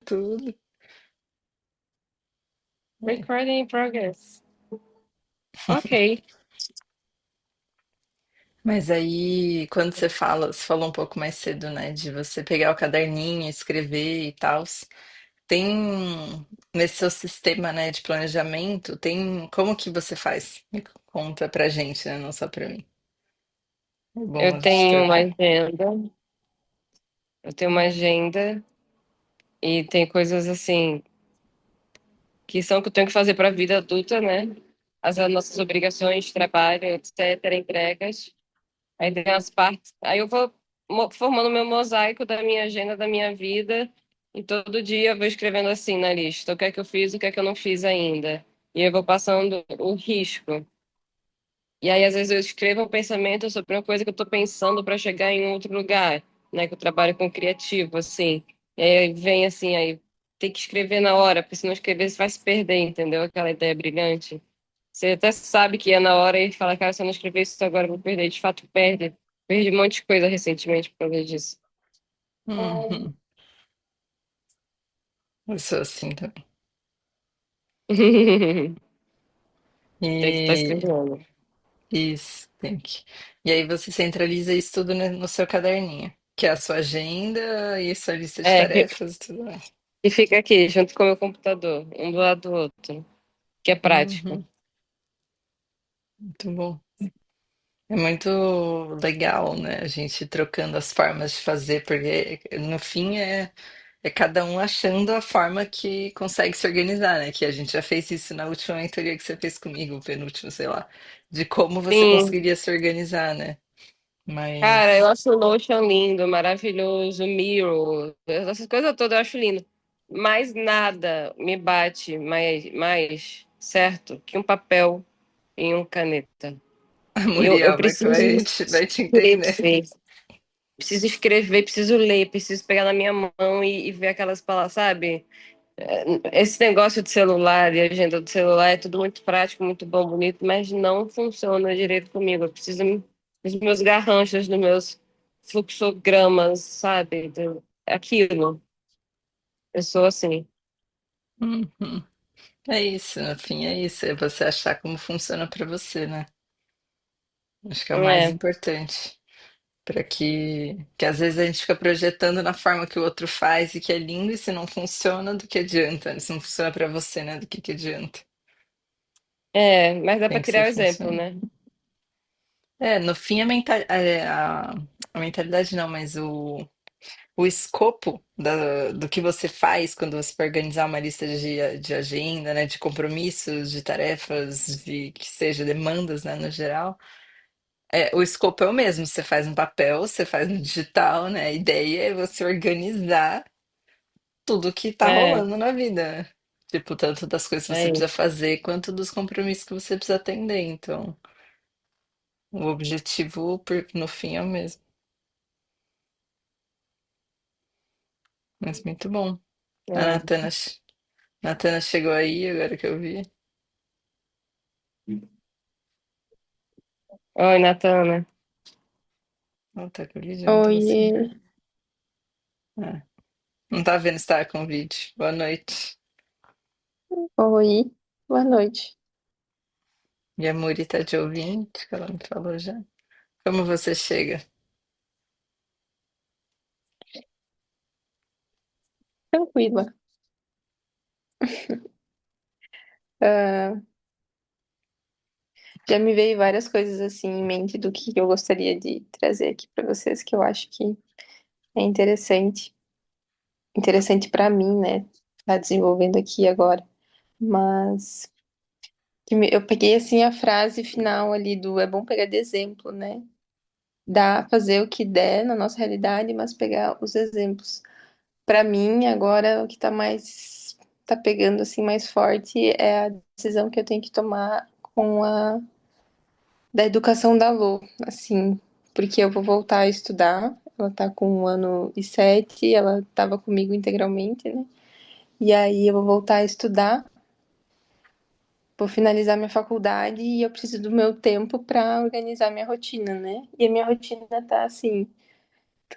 tudo. É. Recording in progress. Ok. Mas aí, quando você fala, você falou um pouco mais cedo, né, de você pegar o caderninho, escrever e tal. Tem nesse seu sistema, né, de planejamento, tem como que você faz? Me conta pra gente, né, não só pra mim. É bom Eu a gente tenho uma trocar. agenda, eu tenho uma agenda e tem coisas assim que são que eu tenho que fazer para a vida adulta, né? As nossas obrigações, trabalho, etc., entregas. Aí tem as partes. Aí eu vou formando meu mosaico da minha agenda, da minha vida, e todo dia eu vou escrevendo assim na lista, o que é que eu fiz, o que é que eu não fiz ainda. E eu vou passando o risco. E aí, às vezes, eu escrevo um pensamento sobre uma coisa que eu estou pensando para chegar em outro lugar, né? Que eu trabalho com criativo, assim. E aí vem assim, aí tem que escrever na hora, porque se não escrever, você vai se perder, entendeu? Aquela ideia brilhante. Você até sabe que é na hora e fala, cara, se eu não escrever isso agora, eu vou perder. De fato, perde. Perdi um monte de coisa recentemente por causa disso. Uhum. Eu sou assim também. Tem que estar E escrevendo. isso, tem que. E aí você centraliza isso tudo no seu caderninho, que é a sua agenda e sua lista de É, tarefas e tudo mais. e fica aqui, junto com o meu computador, um do lado do outro, que é prático. Uhum, muito bom. É muito legal, né? A gente trocando as formas de fazer, porque no fim é cada um achando a forma que consegue se organizar, né? Que a gente já fez isso na última mentoria que você fez comigo, penúltimo, sei lá, de como você Sim, conseguiria se organizar, né? cara, eu Mas acho o Notion lindo, maravilhoso, o Miro, essas coisas todas eu acho lindo. Mas nada me bate mais certo que um papel e uma caneta. a Eu Muriel preciso vai te entender. escrever, preciso escrever, preciso ler, preciso pegar na minha mão e ver aquelas palavras, sabe? Esse negócio de celular e agenda do celular é tudo muito prático, muito bom, bonito, mas não funciona direito comigo. Eu preciso dos meus garranchos, dos meus fluxogramas, sabe? Aquilo. Eu sou assim. Uhum. É isso, no fim é isso, é você achar como funciona pra você, né? Acho que é o mais É, importante. Para que às vezes a gente fica projetando na forma que o outro faz e que é lindo, e se não funciona, do que adianta? Se não funciona para você, né? Do que adianta? mas dá Tem para que ser criar o exemplo, funcionando. né? É, no fim a mentalidade não, mas o escopo do que você faz quando você vai organizar uma lista de agenda, né? De compromissos, de tarefas, de que seja demandas, né? No geral. É, o escopo é o mesmo, você faz no papel, você faz no digital, né? A ideia é você organizar tudo que tá É, rolando na vida, né? Tipo, tanto das coisas que você é precisa isso. fazer, quanto dos compromissos que você precisa atender. Então, o objetivo, no fim, é o mesmo. Mas muito bom. A É. Natana chegou aí, agora que eu vi. Oi, Natana. Ela tá com o vídeo, não tava Oiê, assim. É. Não tá vendo se tá com o vídeo. Boa noite. oi, boa noite. E a Muri tá de ouvinte, que ela me falou já. Como você chega? Tranquila. Ah, já me veio várias coisas assim em mente do que eu gostaria de trazer aqui para vocês, que eu acho que é interessante para mim, né? Tá desenvolvendo aqui agora. Mas eu peguei assim a frase final ali do é bom pegar de exemplo, né? Dá fazer o que der na nossa realidade, mas pegar os exemplos. Para mim, agora o que tá pegando assim mais forte é a decisão que eu tenho que tomar com a da educação da Lô, assim, porque eu vou voltar a estudar. Ela tá com 1 ano e 7, ela tava comigo integralmente, né? E aí eu vou voltar a estudar, vou finalizar minha faculdade e eu preciso do meu tempo para organizar minha rotina, né? E a minha rotina tá assim,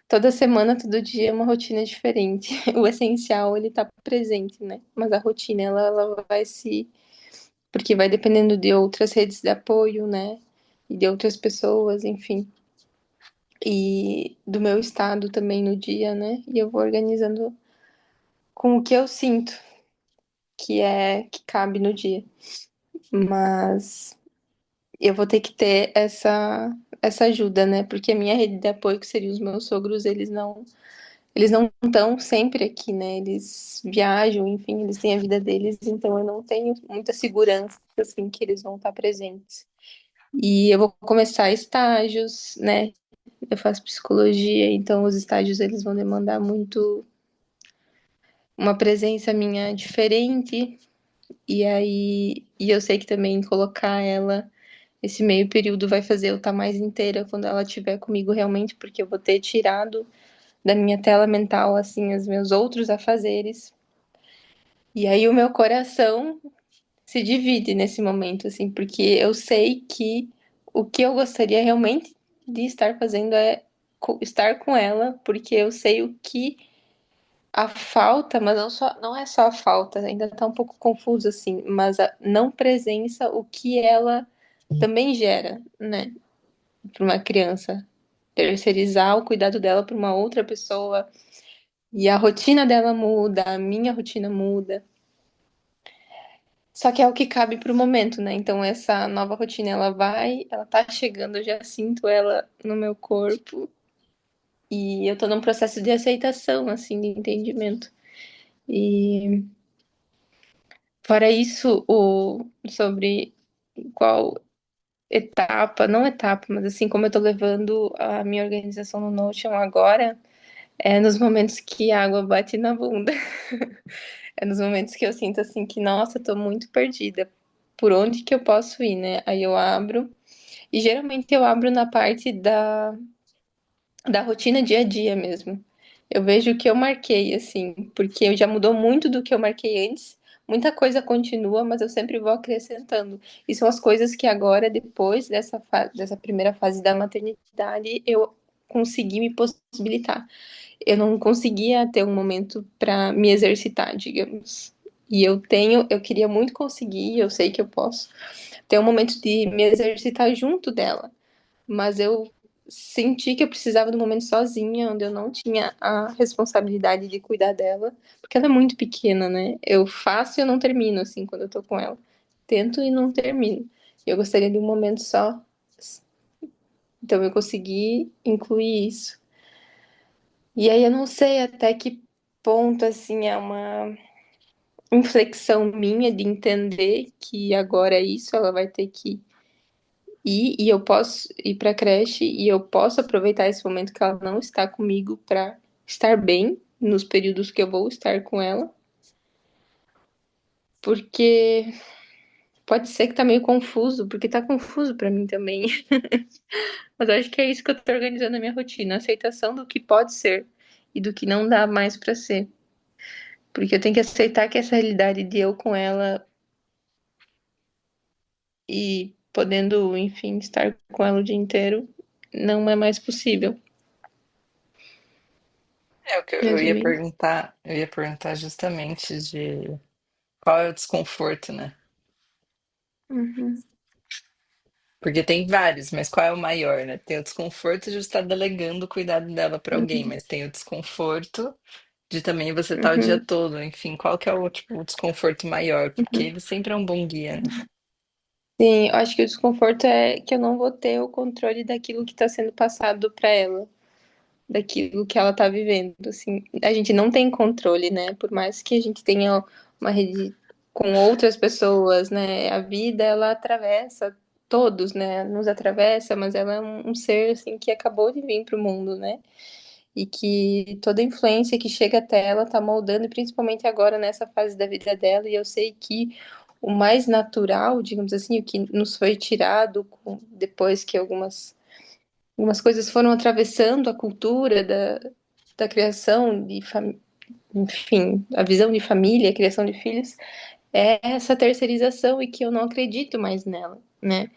toda semana, todo dia é uma rotina diferente. O essencial, ele tá presente, né? Mas a rotina, ela vai se... Porque vai dependendo de outras redes de apoio, né? E de outras pessoas, enfim. E do meu estado também no dia, né? E eu vou organizando com o que eu sinto que cabe no dia. Mas eu vou ter que ter essa ajuda, né? Porque a minha rede de apoio, que seriam os meus sogros, eles não estão sempre aqui, né? Eles viajam, enfim, eles têm a vida deles, então eu não tenho muita segurança assim que eles vão estar presentes. E eu vou começar estágios, né? Eu faço psicologia, então os estágios eles vão demandar muito uma presença minha diferente. E eu sei que também colocar ela esse meio período vai fazer eu estar mais inteira quando ela estiver comigo realmente, porque eu vou ter tirado da minha tela mental, assim, os meus outros afazeres. E aí o meu coração se divide nesse momento, assim, porque eu sei que o que eu gostaria realmente de estar fazendo é estar com ela, porque eu sei o que a falta, mas não é só a falta, ainda tá um pouco confuso assim, mas a não presença, o que ela também gera, né, para uma criança. Terceirizar o cuidado dela para uma outra pessoa e a rotina dela muda, a minha rotina muda. Só que é o que cabe para o momento, né? Então essa nova rotina ela tá chegando, eu já sinto ela no meu corpo e eu tô num processo de aceitação, assim, de entendimento. E fora isso, sobre qual etapa, não etapa, mas assim, como eu tô levando a minha organização no Notion agora, é nos momentos que a água bate na bunda. É nos momentos que eu sinto assim que, nossa, eu tô muito perdida. Por onde que eu posso ir, né? Aí eu abro, e geralmente eu abro na parte da rotina dia a dia mesmo. Eu vejo o que eu marquei, assim, porque já mudou muito do que eu marquei antes. Muita coisa continua, mas eu sempre vou acrescentando. E são as coisas que agora, depois dessa primeira fase da maternidade, eu consegui me possibilitar. Eu não conseguia ter um momento para me exercitar, digamos. E eu queria muito conseguir, eu sei que eu posso, ter um momento de me exercitar junto dela, mas eu senti que eu precisava de um momento sozinha, onde eu não tinha a responsabilidade de cuidar dela, porque ela é muito pequena, né? Eu faço e eu não termino, assim, quando eu tô com ela. Tento e não termino. Eu gostaria de um momento só. Então eu consegui incluir isso. E aí eu não sei até que ponto, assim, é uma inflexão minha de entender que agora é isso, ela vai ter que e eu posso ir para a creche e eu posso aproveitar esse momento que ela não está comigo para estar bem nos períodos que eu vou estar com ela, porque pode ser que tá meio confuso, porque tá confuso para mim também. Mas eu acho que é isso que eu tô organizando a minha rotina, a aceitação do que pode ser e do que não dá mais para ser. Porque eu tenho que aceitar que essa realidade de eu com ela e podendo, enfim, estar com ela o dia inteiro não é mais possível. É o que Resumindo. eu ia perguntar justamente de qual é o desconforto, né? Uhum, Porque tem vários, mas qual é o maior, né? Tem o desconforto de estar delegando o cuidado dela para alguém, uhum, mas tem o desconforto de também você estar o dia uhum, todo, enfim, qual que é o, tipo, o desconforto maior? Porque uhum. ele sempre é um bom guia, né? Sim, eu acho que o desconforto é que eu não vou ter o controle daquilo que está sendo passado para ela, daquilo que ela está vivendo, assim. A gente não tem controle, né? Por mais que a gente tenha uma rede com outras pessoas, né? A vida, ela atravessa todos, né? Nos atravessa, mas ela é um ser, assim, que acabou de vir para o mundo, né? E que toda influência que chega até ela tá moldando, e principalmente agora nessa fase da vida dela, e eu sei que o mais natural, digamos assim, o que nos foi tirado depois que algumas coisas foram atravessando a cultura da criação enfim, a visão de família, a criação de filhos, é essa terceirização e que eu não acredito mais nela, né?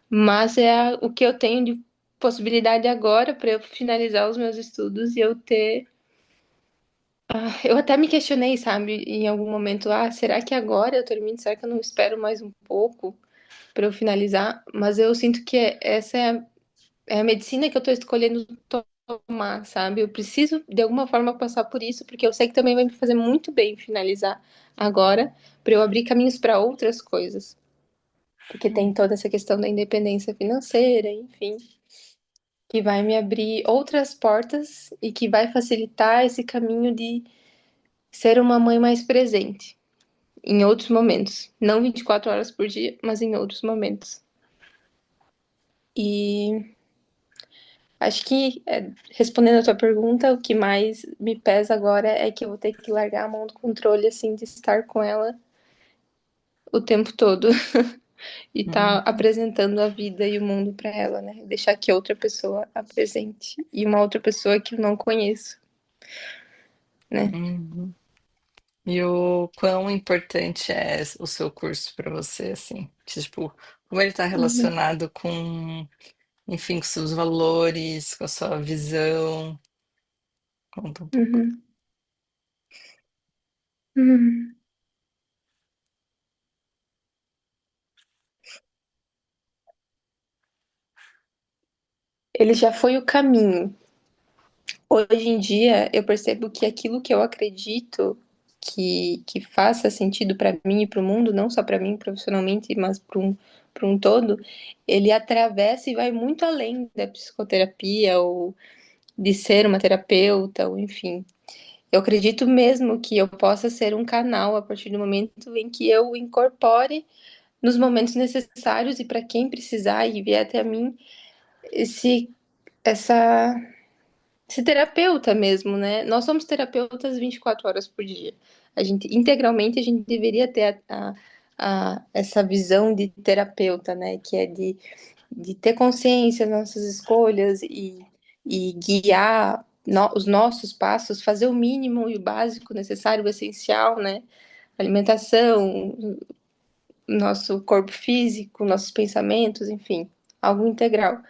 Mas é o que eu tenho possibilidade agora para eu finalizar os meus estudos e eu ter. Eu até me questionei, sabe, em algum momento, será que agora eu termino? Será que eu não espero mais um pouco para eu finalizar? Mas eu sinto que essa é a medicina que eu estou escolhendo tomar, sabe? Eu preciso de alguma forma passar por isso, porque eu sei que também vai me fazer muito bem finalizar agora, para eu abrir caminhos para outras coisas. Porque tem toda essa questão da independência financeira, enfim, que vai me abrir outras portas e que vai facilitar esse caminho de ser uma mãe mais presente em outros momentos. Não 24 horas por dia, mas em outros momentos. E acho que, respondendo a tua pergunta, o que mais me pesa agora é que eu vou ter que largar a mão do controle, assim, de estar com ela o tempo todo e estar Uhum, apresentando a vida e o mundo para ela, né? Deixar que outra pessoa apresente e uma outra pessoa que eu não conheço, né? uhum. E o quão importante é o seu curso para você, assim? Tipo, como ele está Uhum, relacionado com, enfim, com seus valores, com a sua visão? Conta um pouco. uhum, uhum. Ele já foi o caminho. Hoje em dia, eu percebo que aquilo que eu acredito que faça sentido para mim e para o mundo, não só para mim profissionalmente, mas para um todo, ele atravessa e vai muito além da psicoterapia ou de ser uma terapeuta, ou enfim. Eu acredito mesmo que eu possa ser um canal a partir do momento em que eu incorpore nos momentos necessários e para quem precisar e vier até mim esse essa ser terapeuta mesmo, né? Nós somos terapeutas 24 horas por dia. A gente, integralmente, a gente deveria ter essa visão de terapeuta, né? Que é de ter consciência das nossas escolhas e guiar os nossos passos, fazer o mínimo e o básico necessário, o essencial, né? Alimentação, nosso corpo físico, nossos pensamentos, enfim, algo integral.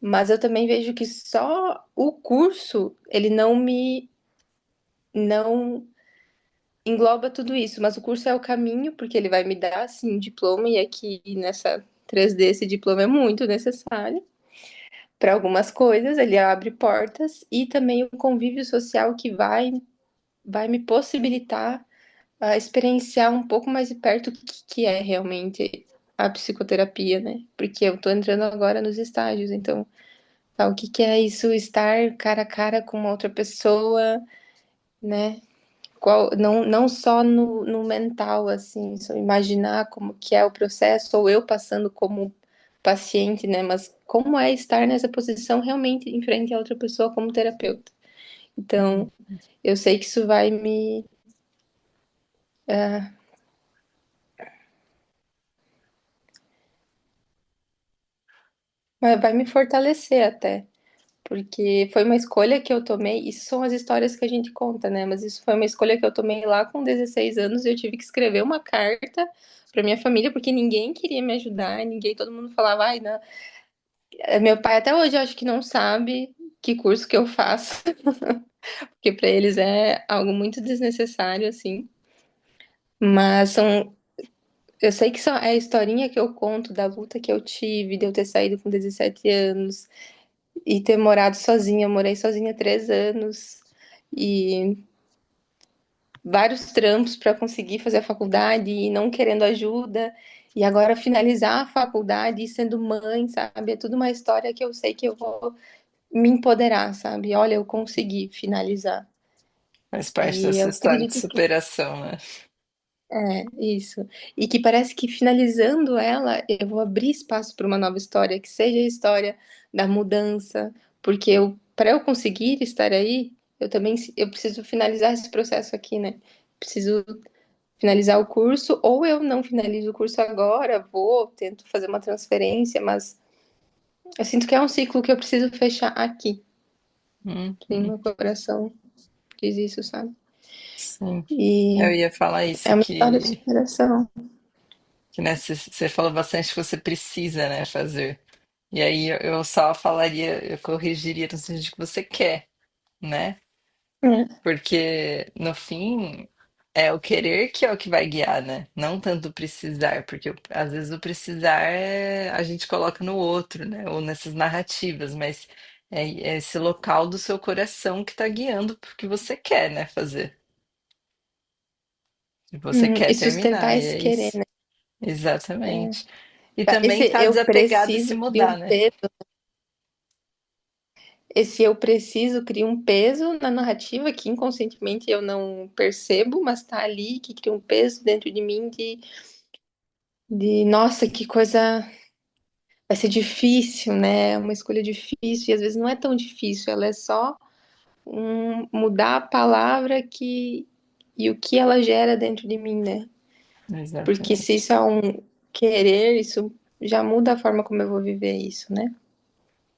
Mas eu também vejo que só o curso, ele não engloba tudo isso, mas o curso é o caminho, porque ele vai me dar, assim, um diploma, e aqui nessa 3D esse diploma é muito necessário para algumas coisas, ele abre portas, e também o convívio social que vai me possibilitar experienciar um pouco mais de perto o que é realmente a psicoterapia, né? Porque eu tô entrando agora nos estágios, então o que que é isso, estar cara a cara com uma outra pessoa, né? Não só no mental, assim, só imaginar como que é o processo, ou eu passando como paciente, né? Mas como é estar nessa posição realmente em frente a outra pessoa como terapeuta. Então, eu sei que isso vai me fortalecer até. Porque foi uma escolha que eu tomei, isso são as histórias que a gente conta, né? Mas isso foi uma escolha que eu tomei lá com 16 anos e eu tive que escrever uma carta para minha família, porque ninguém queria me ajudar, ninguém, todo mundo falava, ai, não. Meu pai até hoje eu acho que não sabe que curso que eu faço, porque para eles é algo muito desnecessário, assim. Mas eu sei que é a historinha que eu conto da luta que eu tive, de eu ter saído com 17 anos, e ter morado sozinha. Eu morei sozinha 3 anos e vários trampos para conseguir fazer a faculdade e não querendo ajuda. E agora finalizar a faculdade e sendo mãe, sabe? É tudo uma história que eu sei que eu vou me empoderar, sabe? Olha, eu consegui finalizar. Faz parte E dessa eu história de acredito que superação, né? isso. E que parece que finalizando ela, eu vou abrir espaço para uma nova história, que seja a história da mudança, porque para eu conseguir estar aí, eu preciso finalizar esse processo aqui, né? Preciso finalizar o curso, ou eu não finalizo o curso agora, tento fazer uma transferência, mas eu sinto que é um ciclo que eu preciso fechar aqui. Sim, Uhum, meu coração diz isso, sabe? sim. Eu E ia falar isso, é uma história de superação. que né, você falou bastante que você precisa, né, fazer. E aí eu só falaria, eu corrigiria no sentido que você quer, né? É. Porque no fim é o querer que é o que vai guiar, né? Não tanto o precisar, porque às vezes o precisar a gente coloca no outro, né? Ou nessas narrativas, mas é esse local do seu coração que tá guiando pro que você quer, né? Fazer. Que você quer E sustentar terminar, e esse é querer, isso. né? Exatamente. E também Esse tá eu desapegado e se preciso cria um mudar, né? peso. Esse eu preciso cria um peso na narrativa que inconscientemente eu não percebo, mas tá ali, que cria um peso dentro de mim de nossa, que coisa vai ser difícil, né? É uma escolha difícil, e às vezes não é tão difícil, ela é só mudar a palavra que e o que ela gera dentro de mim, né? Porque se Exatamente. isso é um querer, isso já muda a forma como eu vou viver isso, né?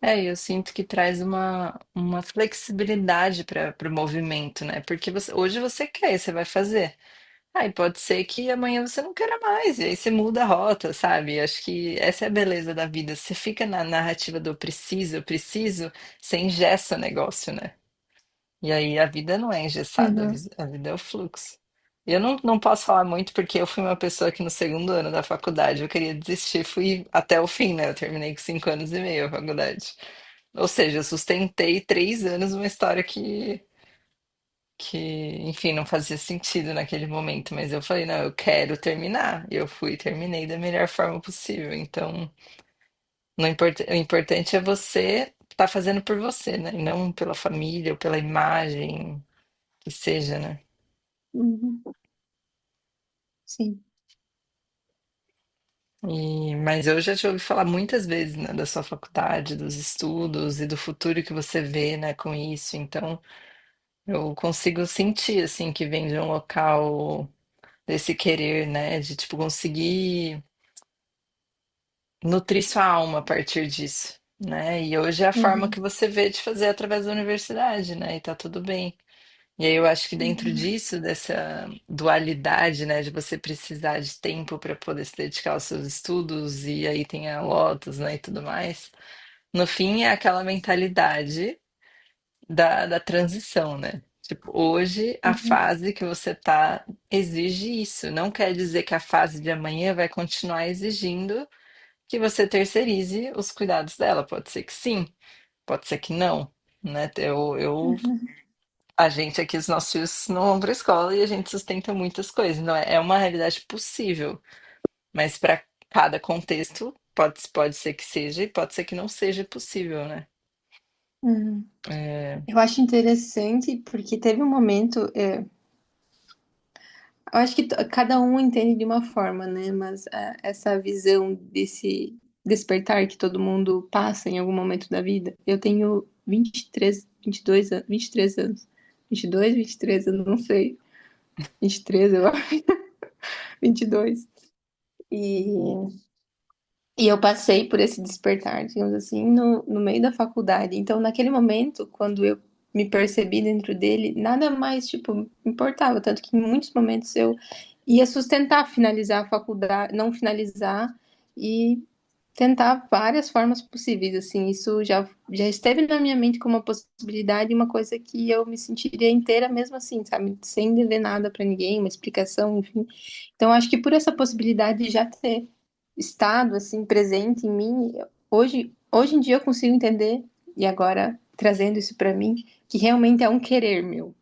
É, eu sinto que traz uma flexibilidade para o movimento, né? Porque hoje você quer, você vai fazer. Aí pode ser que amanhã você não queira mais, e aí você muda a rota, sabe? Acho que essa é a beleza da vida. Você fica na narrativa do eu preciso, você engessa o negócio, né? E aí a vida não é engessada, Uhum, a vida é o fluxo. E eu não posso falar muito porque eu fui uma pessoa que no segundo ano da faculdade eu queria desistir, fui até o fim, né? Eu terminei com 5 anos e meio a faculdade. Ou seja, eu sustentei 3 anos uma história que, enfim, não fazia sentido naquele momento, mas eu falei, não, eu quero terminar. E eu fui e terminei da melhor forma possível. Então, o importante é você estar fazendo por você, né? E não pela família ou pela imagem que seja, né? uhum, sim. Mas eu já te ouvi falar muitas vezes, né, da sua faculdade, dos estudos e do futuro que você vê, né, com isso. Então, eu consigo sentir, assim, que vem de um local desse querer, né, de, tipo, conseguir nutrir sua alma a partir disso, né? E hoje é a forma Uhum, que você vê de fazer através da universidade, né? E tá tudo bem. E aí eu acho que dentro uhum, disso, dessa dualidade, né, de você precisar de tempo para poder se dedicar aos seus estudos, e aí tem a Lotus, né, e tudo mais, no fim é aquela mentalidade da transição, né? Tipo, hoje a uhum, fase que você tá exige isso. Não quer dizer que a fase de amanhã vai continuar exigindo que você terceirize os cuidados dela. Pode ser que sim, pode ser que não, né? uhum, A gente aqui, os nossos filhos não vão para escola e a gente sustenta muitas coisas. Não é, é uma realidade possível, mas para cada contexto pode ser que seja e pode ser que não seja possível, né? uhum. É, Eu acho interessante porque teve um momento, eu acho que cada um entende de uma forma, né? Mas essa visão desse despertar que todo mundo passa em algum momento da vida. Eu tenho 23, 22 anos, 23 anos. 22, 23, eu não sei. 23, eu acho. 22. E, e eu passei por esse despertar, digamos assim, no meio da faculdade. Então, naquele momento, quando eu me percebi dentro dele, nada mais, tipo, importava. Tanto que em muitos momentos eu ia sustentar finalizar a faculdade, não finalizar e tentar várias formas possíveis, assim, isso já esteve na minha mente como uma possibilidade, uma coisa que eu me sentiria inteira mesmo assim, sabe, sem dever nada para ninguém, uma explicação, enfim. Então, acho que por essa possibilidade de já ter estado, assim, presente em mim, hoje em dia eu consigo entender, e agora trazendo isso para mim, que realmente é um querer meu,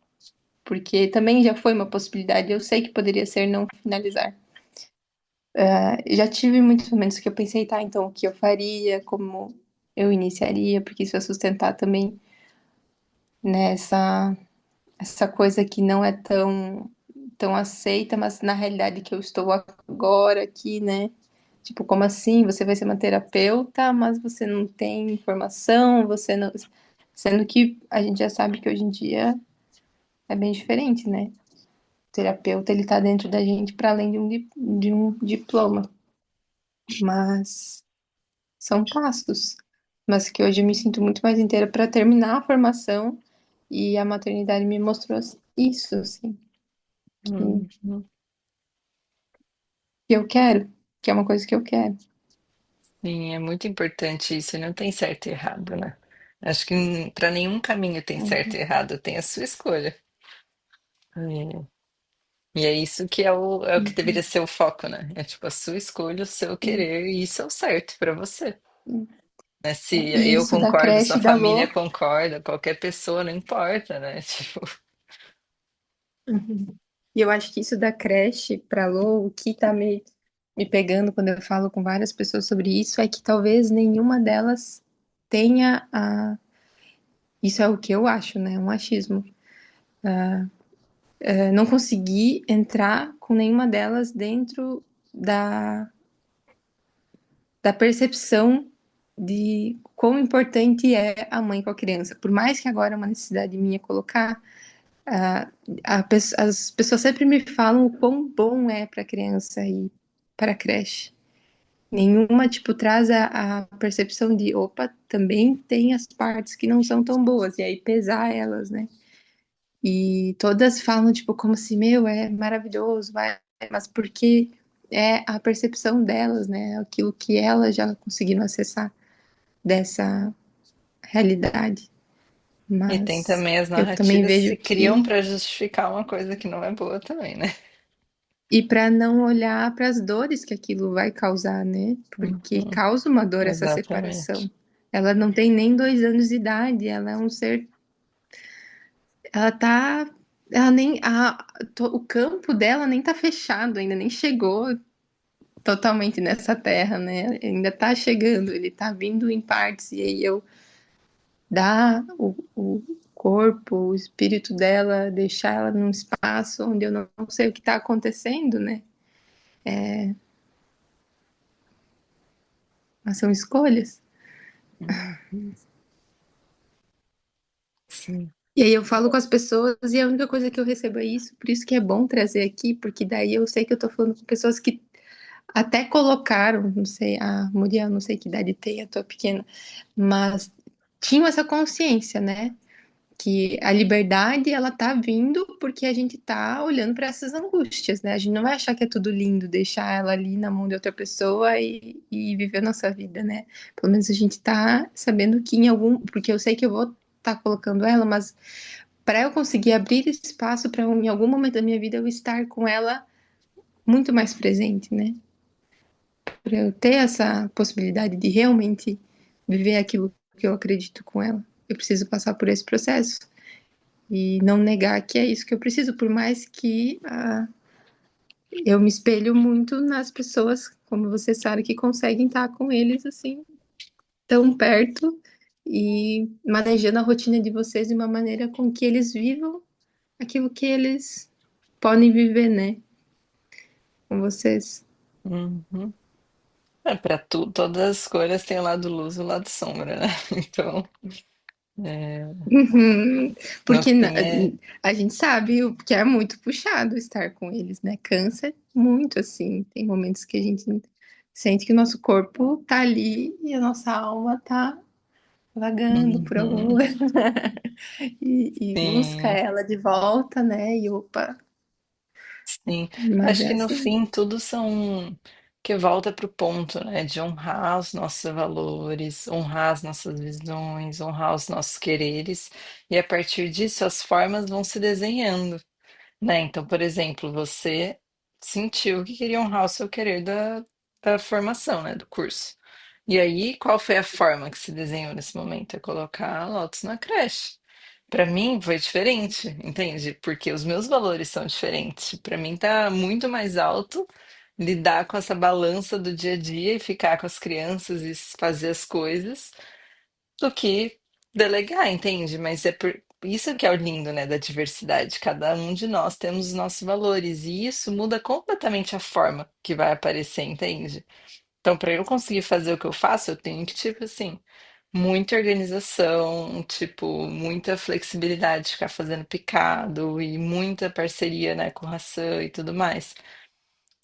porque também já foi uma possibilidade, eu sei que poderia ser não finalizar. Já tive muitos momentos que eu pensei, tá, então o que eu faria, como eu iniciaria, porque isso é sustentar também nessa essa coisa que não é tão aceita, mas na realidade que eu estou agora aqui, né? Tipo, como assim? Você vai ser uma terapeuta, mas você não tem informação, você não. Sendo que a gente já sabe que hoje em dia é bem diferente, né? O terapeuta, ele tá dentro da gente para além de um diploma, mas são passos, mas que hoje eu me sinto muito mais inteira para terminar a formação e a maternidade me mostrou isso, assim, uhum. que eu quero, que é uma coisa que eu quero. Sim, é muito importante isso, não tem certo e errado, né? Acho que para nenhum caminho tem certo e Uhum. errado, tem a sua escolha. E é isso que é o que deveria ser o foco, né? É tipo a sua escolha, o seu Uhum. querer, e isso é o certo para você. Né? Se E eu isso da concordo, sua creche da família Lô. concorda, qualquer pessoa, não importa, né? Tipo, Uhum. E eu acho que isso da creche pra Lô, o que tá me pegando quando eu falo com várias pessoas sobre isso, é que talvez nenhuma delas tenha a. Isso é o que eu acho, né? Um achismo. Não consegui entrar com nenhuma delas dentro da, da percepção de quão importante é a mãe com a criança. Por mais que agora é uma necessidade minha colocar, a, as pessoas sempre me falam o quão bom é para a criança ir para a creche. Nenhuma, tipo, traz a percepção de, opa, também tem as partes que não são tão boas, e aí pesar elas, né? E todas falam, tipo, como se, meu, é maravilhoso, vai, mas porque é a percepção delas, né? Aquilo que elas já conseguiram acessar dessa realidade. e tem Mas também as eu também narrativas que vejo se criam que. para justificar uma coisa que não é boa também, né? E para não olhar para as dores que aquilo vai causar, né? Porque Uhum, causa uma dor essa separação. exatamente. Ela não tem nem 2 anos de idade, ela é um ser. Ela tá. Ela nem. O campo dela nem tá fechado ainda, nem chegou totalmente nessa terra, né? Ainda tá chegando, ele tá vindo em partes, e aí eu dar o corpo, o espírito dela, deixar ela num espaço onde eu não sei o que tá acontecendo, né? Mas são escolhas. Uhum, sim. E aí eu falo com as pessoas e a única coisa que eu recebo é isso, por isso que é bom trazer aqui, porque daí eu sei que eu tô falando com pessoas que até colocaram, não sei, a Muriel, não sei que idade tem, a tua pequena, mas tinham essa consciência, né? Que a liberdade ela tá vindo porque a gente tá olhando para essas angústias, né? A gente não vai achar que é tudo lindo, deixar ela ali na mão de outra pessoa e viver a nossa vida, né? Pelo menos a gente tá sabendo que em algum, porque eu sei que eu vou estar colocando ela, mas para eu conseguir abrir espaço para em algum momento da minha vida eu estar com ela muito mais presente, né? Para eu ter essa possibilidade de realmente viver aquilo que eu acredito com ela. Eu preciso passar por esse processo e não negar que é isso que eu preciso, por mais que eu me espelho muito nas pessoas, como você sabe, que conseguem estar com eles assim, tão perto e manejando a rotina de vocês de uma maneira com que eles vivam aquilo que eles podem viver, né, com vocês. Uhum. É, para todas as escolhas tem o lado luz e o lado sombra, né? Então, é, Uhum. no Porque fim é. a gente sabe que é muito puxado estar com eles, né? Cansa muito, assim. Tem momentos que a gente sente que o nosso corpo tá ali e a nossa alma tá vagando por algum Uhum, lugar e busca sim, ela de volta, né? E opa, sim. mas Acho é que no assim. fim tudo são que volta para o ponto, né? De honrar os nossos valores, honrar as nossas visões, honrar os nossos quereres, e a partir disso as formas vão se desenhando, né? Então, por exemplo, você sentiu que queria honrar o seu querer da formação, né? Do curso. E aí, qual foi a forma que se desenhou nesse momento? É colocar a Lotus na creche. Para mim foi diferente, entende? Porque os meus valores são diferentes. Para mim tá muito mais alto lidar com essa balança do dia a dia e ficar com as crianças e fazer as coisas do que delegar, entende? Mas é por isso que é o lindo, né, da diversidade. Cada um de nós temos os nossos valores e isso muda completamente a forma que vai aparecer, entende? Então, para eu conseguir fazer o que eu faço, eu tenho que, tipo assim, muita organização, tipo, muita flexibilidade de ficar fazendo picado e muita parceria, né, com ração e tudo mais.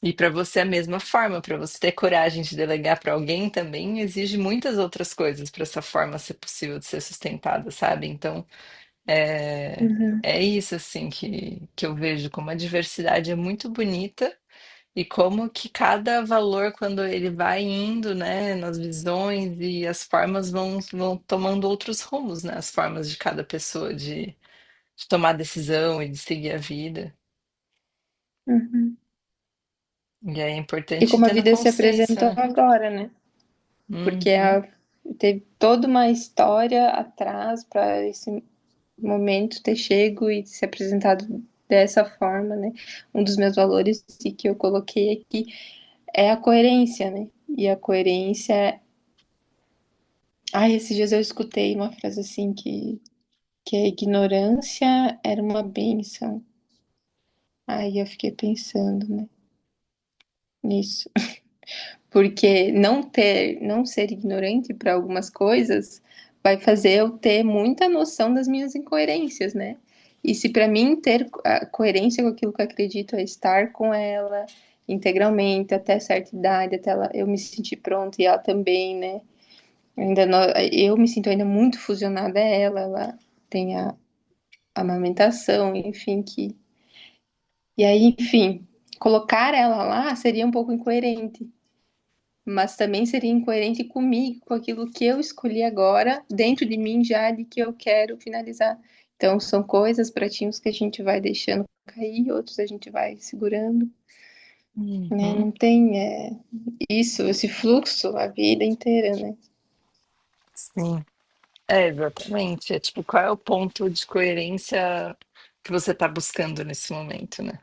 E para você é a mesma forma, para você ter coragem de delegar para alguém também exige muitas outras coisas para essa forma ser possível de ser sustentada, sabe? Então, é, Uhum. é isso assim que eu vejo como a diversidade é muito bonita E como que cada valor, quando ele vai indo, né, nas visões e as formas vão tomando outros rumos, né? As formas de cada pessoa de tomar decisão e de seguir a vida. Uhum. E aí é E importante como a ter na vida se consciência, apresentou né? agora, né? Porque Uhum, teve toda uma história atrás para esse momento ter chego e se apresentado dessa forma, né? Um dos meus valores e que eu coloquei aqui é a coerência, né? E a coerência. Ai, esses dias eu escutei uma frase assim que a ignorância era uma bênção. Aí eu fiquei pensando, né, nisso. Porque não ser ignorante para algumas coisas vai fazer eu ter muita noção das minhas incoerências, né? E se para mim ter a coerência com aquilo que eu acredito é estar com ela integralmente até certa idade, até eu me sentir pronta e ela também, né? Ainda não, eu me sinto ainda muito fusionada a ela, ela tem a amamentação, enfim, que e aí, enfim, colocar ela lá seria um pouco incoerente, mas também seria incoerente comigo, com aquilo que eu escolhi agora, dentro de mim já de que eu quero finalizar. Então, são coisas, pratinhos que a gente vai deixando cair, outros a gente vai segurando, né? uhum, Não tem isso, esse fluxo a vida inteira, né? sim. É, exatamente. É tipo, qual é o ponto de coerência que você está buscando nesse momento, né?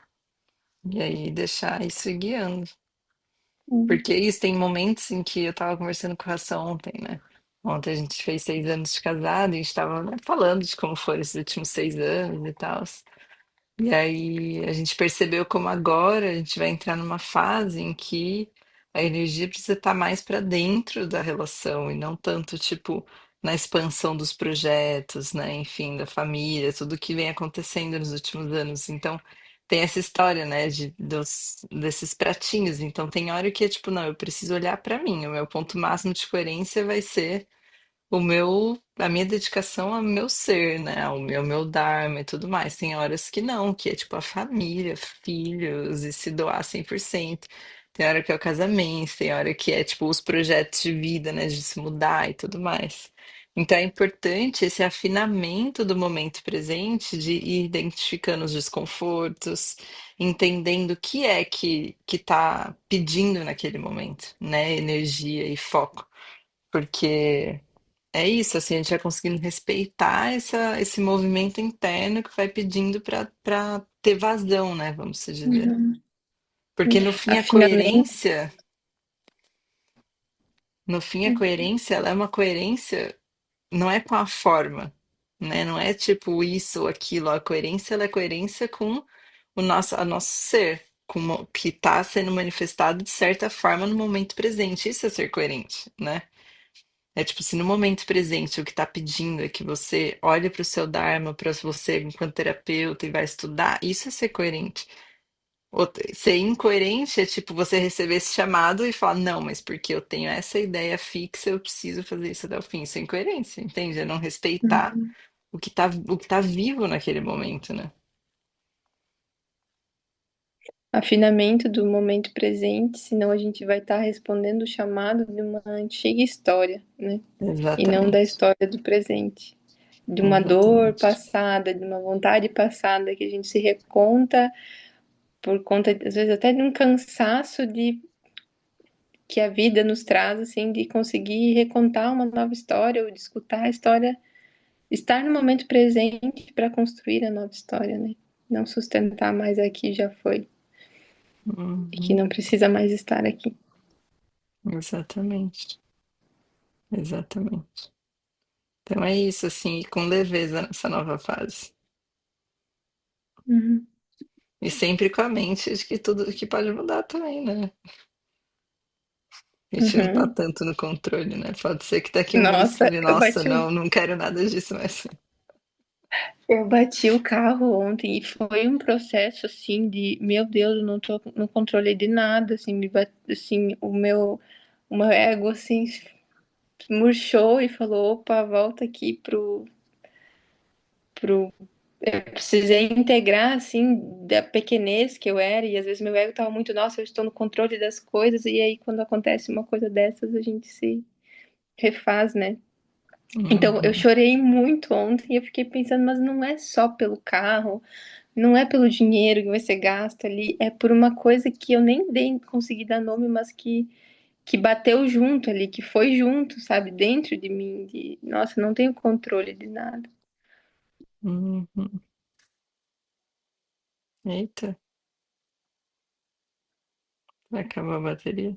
E aí deixar isso ir guiando. Hum, Porque isso tem momentos em que eu tava conversando com a Raça ontem, né? Ontem a gente fez 6 anos de casado e a gente tava, né, falando de como foram esses últimos 6 anos e tal. E aí a gente percebeu como agora a gente vai entrar numa fase em que a energia precisa estar mais para dentro da relação e não tanto, tipo, na expansão dos projetos, né? Enfim, da família, tudo que vem acontecendo nos últimos anos. Então, tem essa história, né, desses pratinhos. Então, tem hora que é tipo, não, eu preciso olhar para mim. O meu ponto máximo de coerência vai ser a minha dedicação ao meu ser, né? Ao meu dharma e tudo mais. Tem horas que não, que é tipo a família, filhos e se doar 100%. Tem hora que é o casamento, tem hora que é tipo os projetos de vida, né? De se mudar e tudo mais. Então é importante esse afinamento do momento presente, de ir identificando os desconfortos, entendendo o que é que tá pedindo naquele momento, né? Energia e foco. Porque é isso, assim, a gente vai conseguindo respeitar esse movimento interno que vai pedindo para ter vazão, né? Vamos se dizer. uhum. Porque no fim a Afinamento. coerência, no fim a Uhum. coerência, ela é uma coerência, não é com a forma, né? Não é tipo isso ou aquilo. A coerência, ela é coerência com a nosso ser, que está sendo manifestado de certa forma no momento presente. Isso é ser coerente, né? É tipo, se no momento presente o que está pedindo é que você olhe para o seu Dharma, para você enquanto terapeuta e vai estudar, isso é ser coerente. Ser incoerente é tipo você receber esse chamado e falar, não, mas porque eu tenho essa ideia fixa, eu preciso fazer isso até o fim. Isso é incoerência, entende? É não respeitar Uhum. o que tá vivo naquele momento, né? Afinamento do momento presente, senão a gente vai estar respondendo o chamado de uma antiga história, né? E não da Exatamente. história do presente. De uma dor Exatamente. passada, de uma vontade passada que a gente se reconta por conta, às vezes, até de um cansaço de que a vida nos traz, assim, de conseguir recontar uma nova história ou de escutar a história, estar no momento presente para construir a nova história, né? Não sustentar mais a que já foi e que Uhum. não precisa mais estar aqui. Exatamente. Exatamente. Então é isso, assim, e com leveza nessa nova fase. Uhum. E sempre com a mente de que tudo que pode mudar também, né? A gente não tá Uhum. tanto no controle, né? Pode ser que daqui a um mês Nossa, fale, nossa, não, não quero nada disso mais. eu bati o carro ontem e foi um processo assim de, meu Deus, eu não tô no controle de nada, assim, assim, o meu ego assim murchou e falou, opa, volta aqui pro eu precisei integrar, assim, da pequenez que eu era, e às vezes meu ego estava muito, nossa, eu estou no controle das coisas, e aí quando acontece uma coisa dessas, a gente se refaz, né? Então eu Uhum, chorei muito ontem e eu fiquei pensando, mas não é só pelo carro, não é pelo dinheiro que vai ser gasto ali, é por uma coisa que eu nem dei, consegui dar nome, mas que bateu junto ali, que foi junto, sabe, dentro de mim, de, nossa, eu não tenho controle de nada. uhum. Eita, vai acabar a bateria.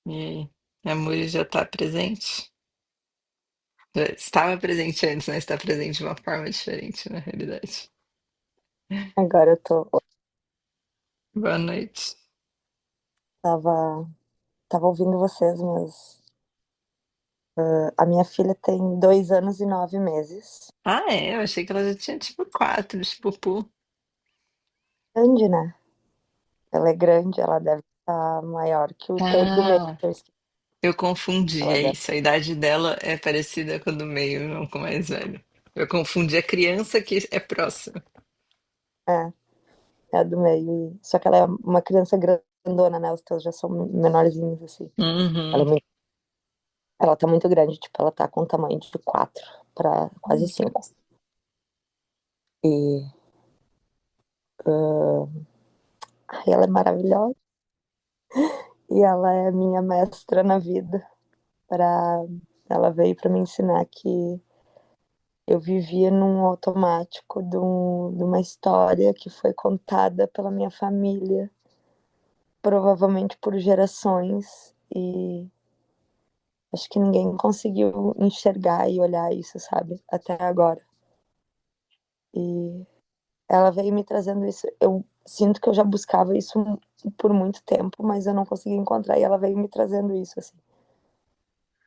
E aí? A Muri já tá presente? Já estava presente antes, mas está presente de uma forma diferente, na realidade. Agora eu tô. Boa noite. Tava, tava ouvindo vocês, mas a minha filha tem 2 anos e 9 meses. Ah, é? Eu achei que ela já tinha tipo quatro, tipo, pu. Grande, né? Ela é grande, ela deve estar maior que o teu do meio. Ah, Que eu esqueci. eu confundi, Ela é deve. isso. A idade dela é parecida com a do meio, não com o mais velho. Eu confundi a criança que é próxima. É, é a do meio. Só que ela é uma criança grandona, né? Os teus já são menorzinhos, assim. Ela, Uhum. ela tá muito grande, tipo, ela tá com o tamanho de 4 para quase 5. E ai, ela é maravilhosa. E ela é minha mestra na vida. Pra... Ela veio para me ensinar que eu vivia num automático de uma história que foi contada pela minha família, provavelmente por gerações, e acho que ninguém conseguiu enxergar e olhar isso, sabe, até agora. E ela veio me trazendo isso. Eu sinto que eu já buscava isso por muito tempo, mas eu não conseguia encontrar, e ela veio me trazendo isso, assim.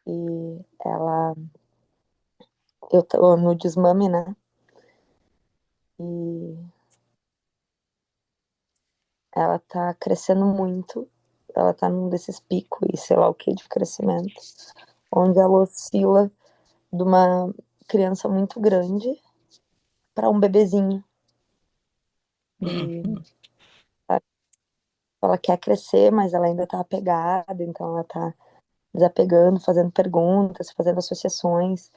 E eu tô no desmame, né? E ela tá crescendo muito. Ela tá num desses picos e sei lá o que de crescimento, onde ela oscila de uma criança muito grande para um bebezinho. E Uhum. sabe, ela quer crescer, mas ela ainda tá apegada, então ela tá desapegando, fazendo perguntas, fazendo associações,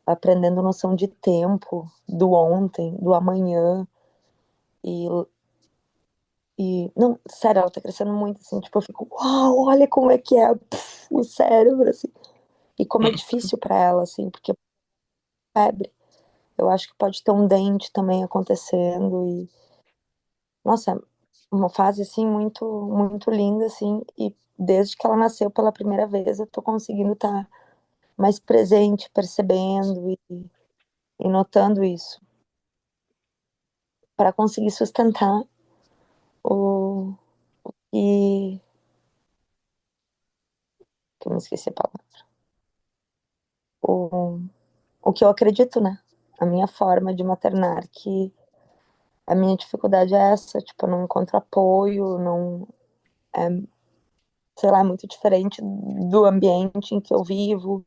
aprendendo noção de tempo, do ontem, do amanhã. E, não, sério, ela tá crescendo muito, assim, tipo, eu fico, uau, olha como é que é o cérebro, assim. E como é difícil para ela, assim, porque é febre. Eu acho que pode ter um dente também acontecendo e, nossa, é uma fase assim muito muito linda assim, e desde que ela nasceu pela primeira vez eu tô conseguindo estar mais presente, percebendo e notando isso para conseguir sustentar o e que eu me esqueci a palavra. O, o que eu acredito, né? A minha forma de maternar, que a minha dificuldade é essa, tipo, eu não encontro apoio, não é, sei lá, é muito diferente do ambiente em que eu vivo,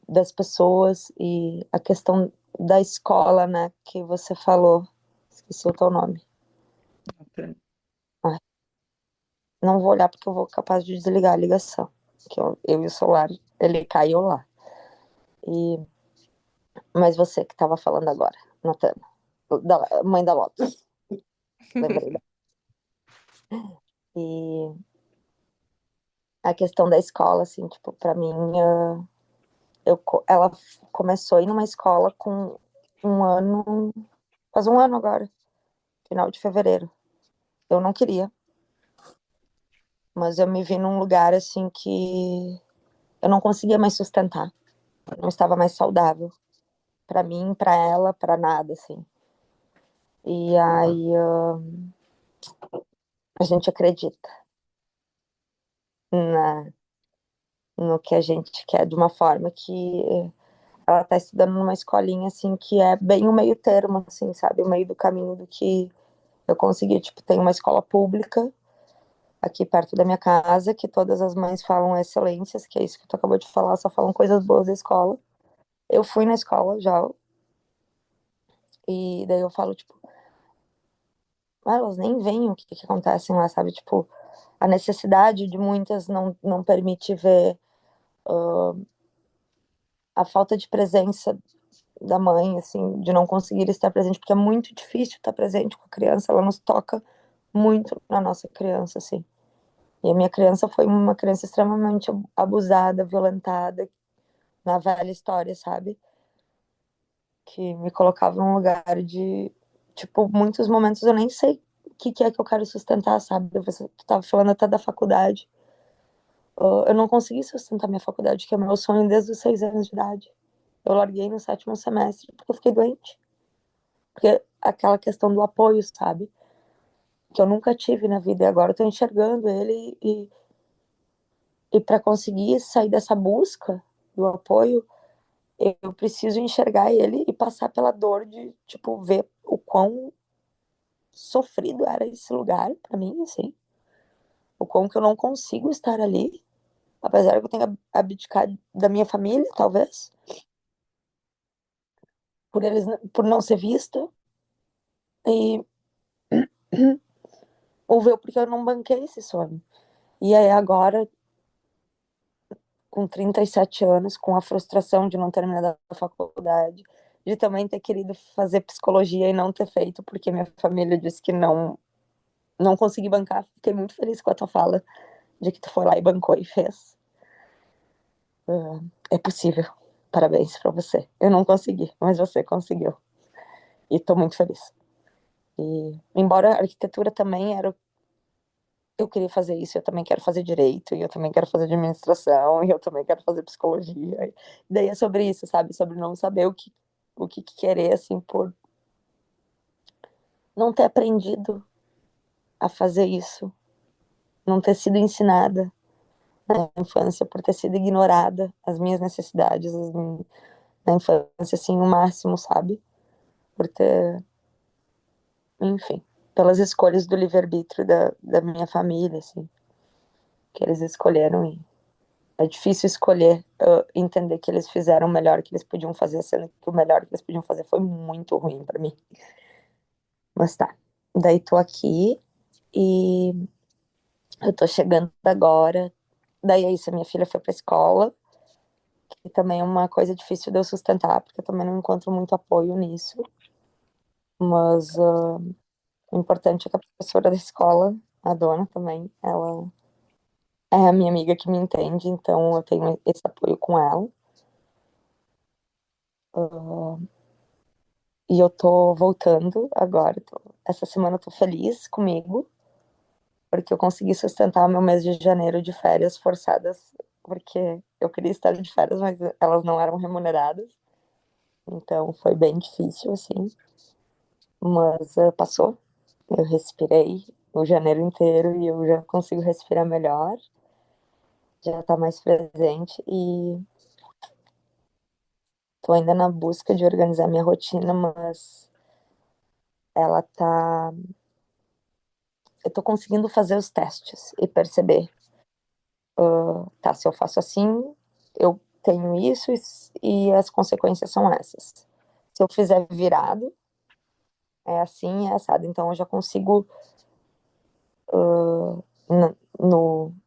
das pessoas e a questão da escola, né, que você falou. Esqueci o teu nome. Ah, não vou olhar porque eu vou capaz de desligar a ligação. Que eu e o celular, ele caiu lá. E, mas você que estava falando agora, Natana, da mãe da Lotus, lembrei. E a questão da escola, assim, tipo, para mim, ela começou a ir numa escola com 1 ano, faz 1 ano agora, final de fevereiro. Eu não queria, mas eu me vi num lugar assim que eu não conseguia mais sustentar, não estava mais saudável para mim, para ela, para nada assim. E aí a gente acredita na, no que a gente quer de uma forma que ela tá estudando numa escolinha assim que é bem o meio termo assim, sabe, o meio do caminho do que Eu consegui, tipo, tem uma escola pública aqui perto da minha casa, que todas as mães falam excelências, que é isso que tu acabou de falar, só falam coisas boas da escola. Eu fui na escola já, e daí eu falo, tipo, elas nem veem o que, que acontece lá, sabe? Tipo, a necessidade de muitas não permite ver a falta de presença da mãe, assim, de não conseguir estar presente, porque é muito difícil estar presente com a criança, ela nos toca muito na nossa criança, assim. E a minha criança foi uma criança extremamente abusada, violentada, na velha história, sabe? Que me colocava num lugar de, tipo, muitos momentos eu nem sei o que é que eu quero sustentar, sabe? Você, tu tava falando até da faculdade. Eu não consegui sustentar minha faculdade, que é meu sonho desde os 6 anos de idade. Eu larguei no 7º semestre porque eu fiquei doente. Porque aquela questão do apoio, sabe? Que eu nunca tive na vida e agora eu tô enxergando ele e para conseguir sair dessa busca do apoio, eu preciso enxergar ele e passar pela dor de, tipo, ver o quão sofrido era esse lugar para mim, assim. O quão que eu não consigo estar ali, apesar que eu tenha abdicado da minha família, talvez, por eles, por não ser vista, e ou ver porque eu não banquei esse sonho. E aí agora, com 37 anos, com a frustração de não terminar a faculdade, de também ter querido fazer psicologia e não ter feito, porque minha família disse que não consegui bancar. Fiquei muito feliz com a tua fala de que tu foi lá e bancou e fez. É possível. Parabéns para você. Eu não consegui, mas você conseguiu. E tô muito feliz. E embora a arquitetura também era, eu queria fazer isso, eu também quero fazer direito, e eu também quero fazer administração, e eu também quero fazer psicologia. E daí é sobre isso, sabe? Sobre não saber o que querer, assim, por não ter aprendido a fazer isso, não ter sido ensinada na infância, por ter sido ignorada as minhas necessidades na infância, assim, o máximo, sabe? Por ter, enfim, pelas escolhas do livre-arbítrio da minha família, assim, que eles escolheram e é difícil escolher, entender que eles fizeram o melhor que eles podiam fazer, sendo que o melhor que eles podiam fazer foi muito ruim pra mim. Mas tá. Daí tô aqui e eu tô chegando agora. Daí é isso, a minha filha foi pra escola, que também é uma coisa difícil de eu sustentar, porque eu também não encontro muito apoio nisso. Mas o importante é que a professora da escola, a dona também, ela é a minha amiga que me entende, então eu tenho esse apoio com ela. E eu tô voltando agora. Essa semana eu tô feliz comigo, porque eu consegui sustentar o meu mês de janeiro de férias forçadas, porque eu queria estar de férias, mas elas não eram remuneradas. Então foi bem difícil, assim. Mas passou. Eu respirei o janeiro inteiro e eu já consigo respirar melhor, já tá mais presente e tô ainda na busca de organizar minha rotina, mas ela tá. Eu tô conseguindo fazer os testes e perceber, tá, se eu faço assim, eu tenho isso e as consequências são essas. Se eu fizer virado, é assim, é assado. Então eu já consigo,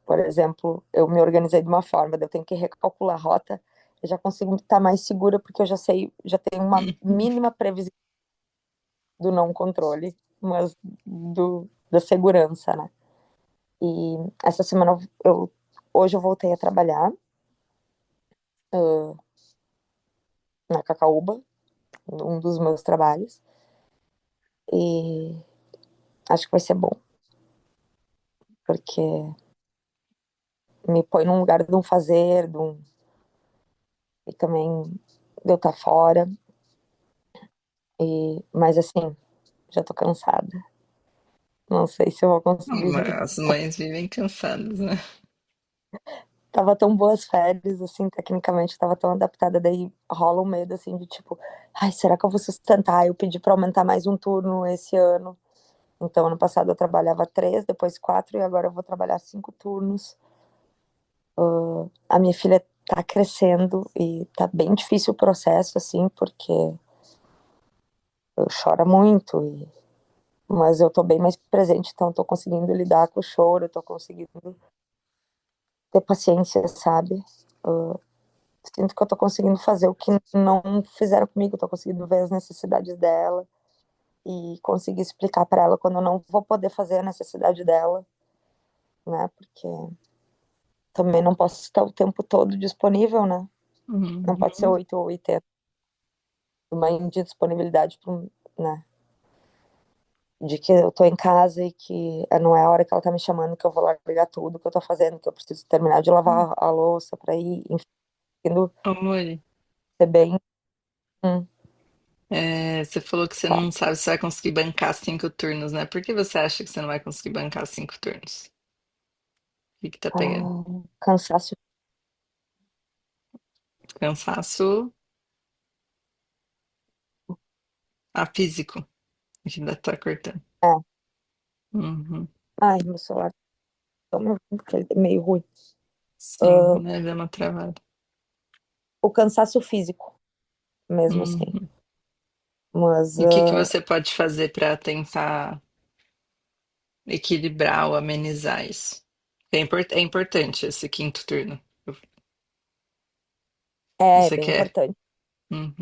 por exemplo, eu me organizei de uma forma, daí eu tenho que recalcular a rota, eu já consigo estar mais segura porque eu já sei, já tenho uma mínima previsão do não controle, mas da segurança, né? E essa semana hoje eu voltei a trabalhar na Cacaúba, um dos meus trabalhos, e acho que vai ser bom, porque me põe num lugar de um fazer, e também de eu estar fora, mas assim, já tô cansada. Não sei se eu vou conseguir. As mães vivem cansadas, né? Tava tão boas férias, assim, tecnicamente, tava tão adaptada, daí rola um medo, assim, de tipo, ai, será que eu vou sustentar? Eu pedi pra aumentar mais um turno esse ano, Então, ano passado eu trabalhava 3, depois 4, e agora eu vou trabalhar 5 turnos. A minha filha tá crescendo e tá bem difícil o processo, assim, porque chora muito, mas eu tô bem mais presente, então tô conseguindo lidar com o choro, tô conseguindo ter paciência, sabe? Uh, Sinto que eu tô conseguindo fazer o que não fizeram comigo, tô conseguindo ver as necessidades dela e conseguir explicar para ela quando eu não vou poder fazer a necessidade dela, né? Porque também não posso estar o tempo todo disponível, né? Não pode ser Uhum. 8 ou 80, uma indisponibilidade, né? De que eu tô em casa e que não é a hora que ela tá me chamando que eu vou largar tudo que eu tô fazendo, que eu preciso terminar de lavar a louça pra ir, enfim, Amor, ser bem. Hum, você falou que você fala. não sabe se vai conseguir bancar 5 turnos, né? Por que você acha que você não vai conseguir bancar 5 turnos? O que tá pegando? Cansaço. Cansaço físico. A gente ainda tá cortando. É. Uhum. Ai, meu celular tá me ouvindo, porque ele é meio ruim. Sim, Ah, né? Deu uma travada. o cansaço físico, mesmo assim. Uhum. Mas E o que que você pode fazer para tentar equilibrar ou amenizar isso? É importante esse 5º turno. é Você bem quer? importante. Uhum.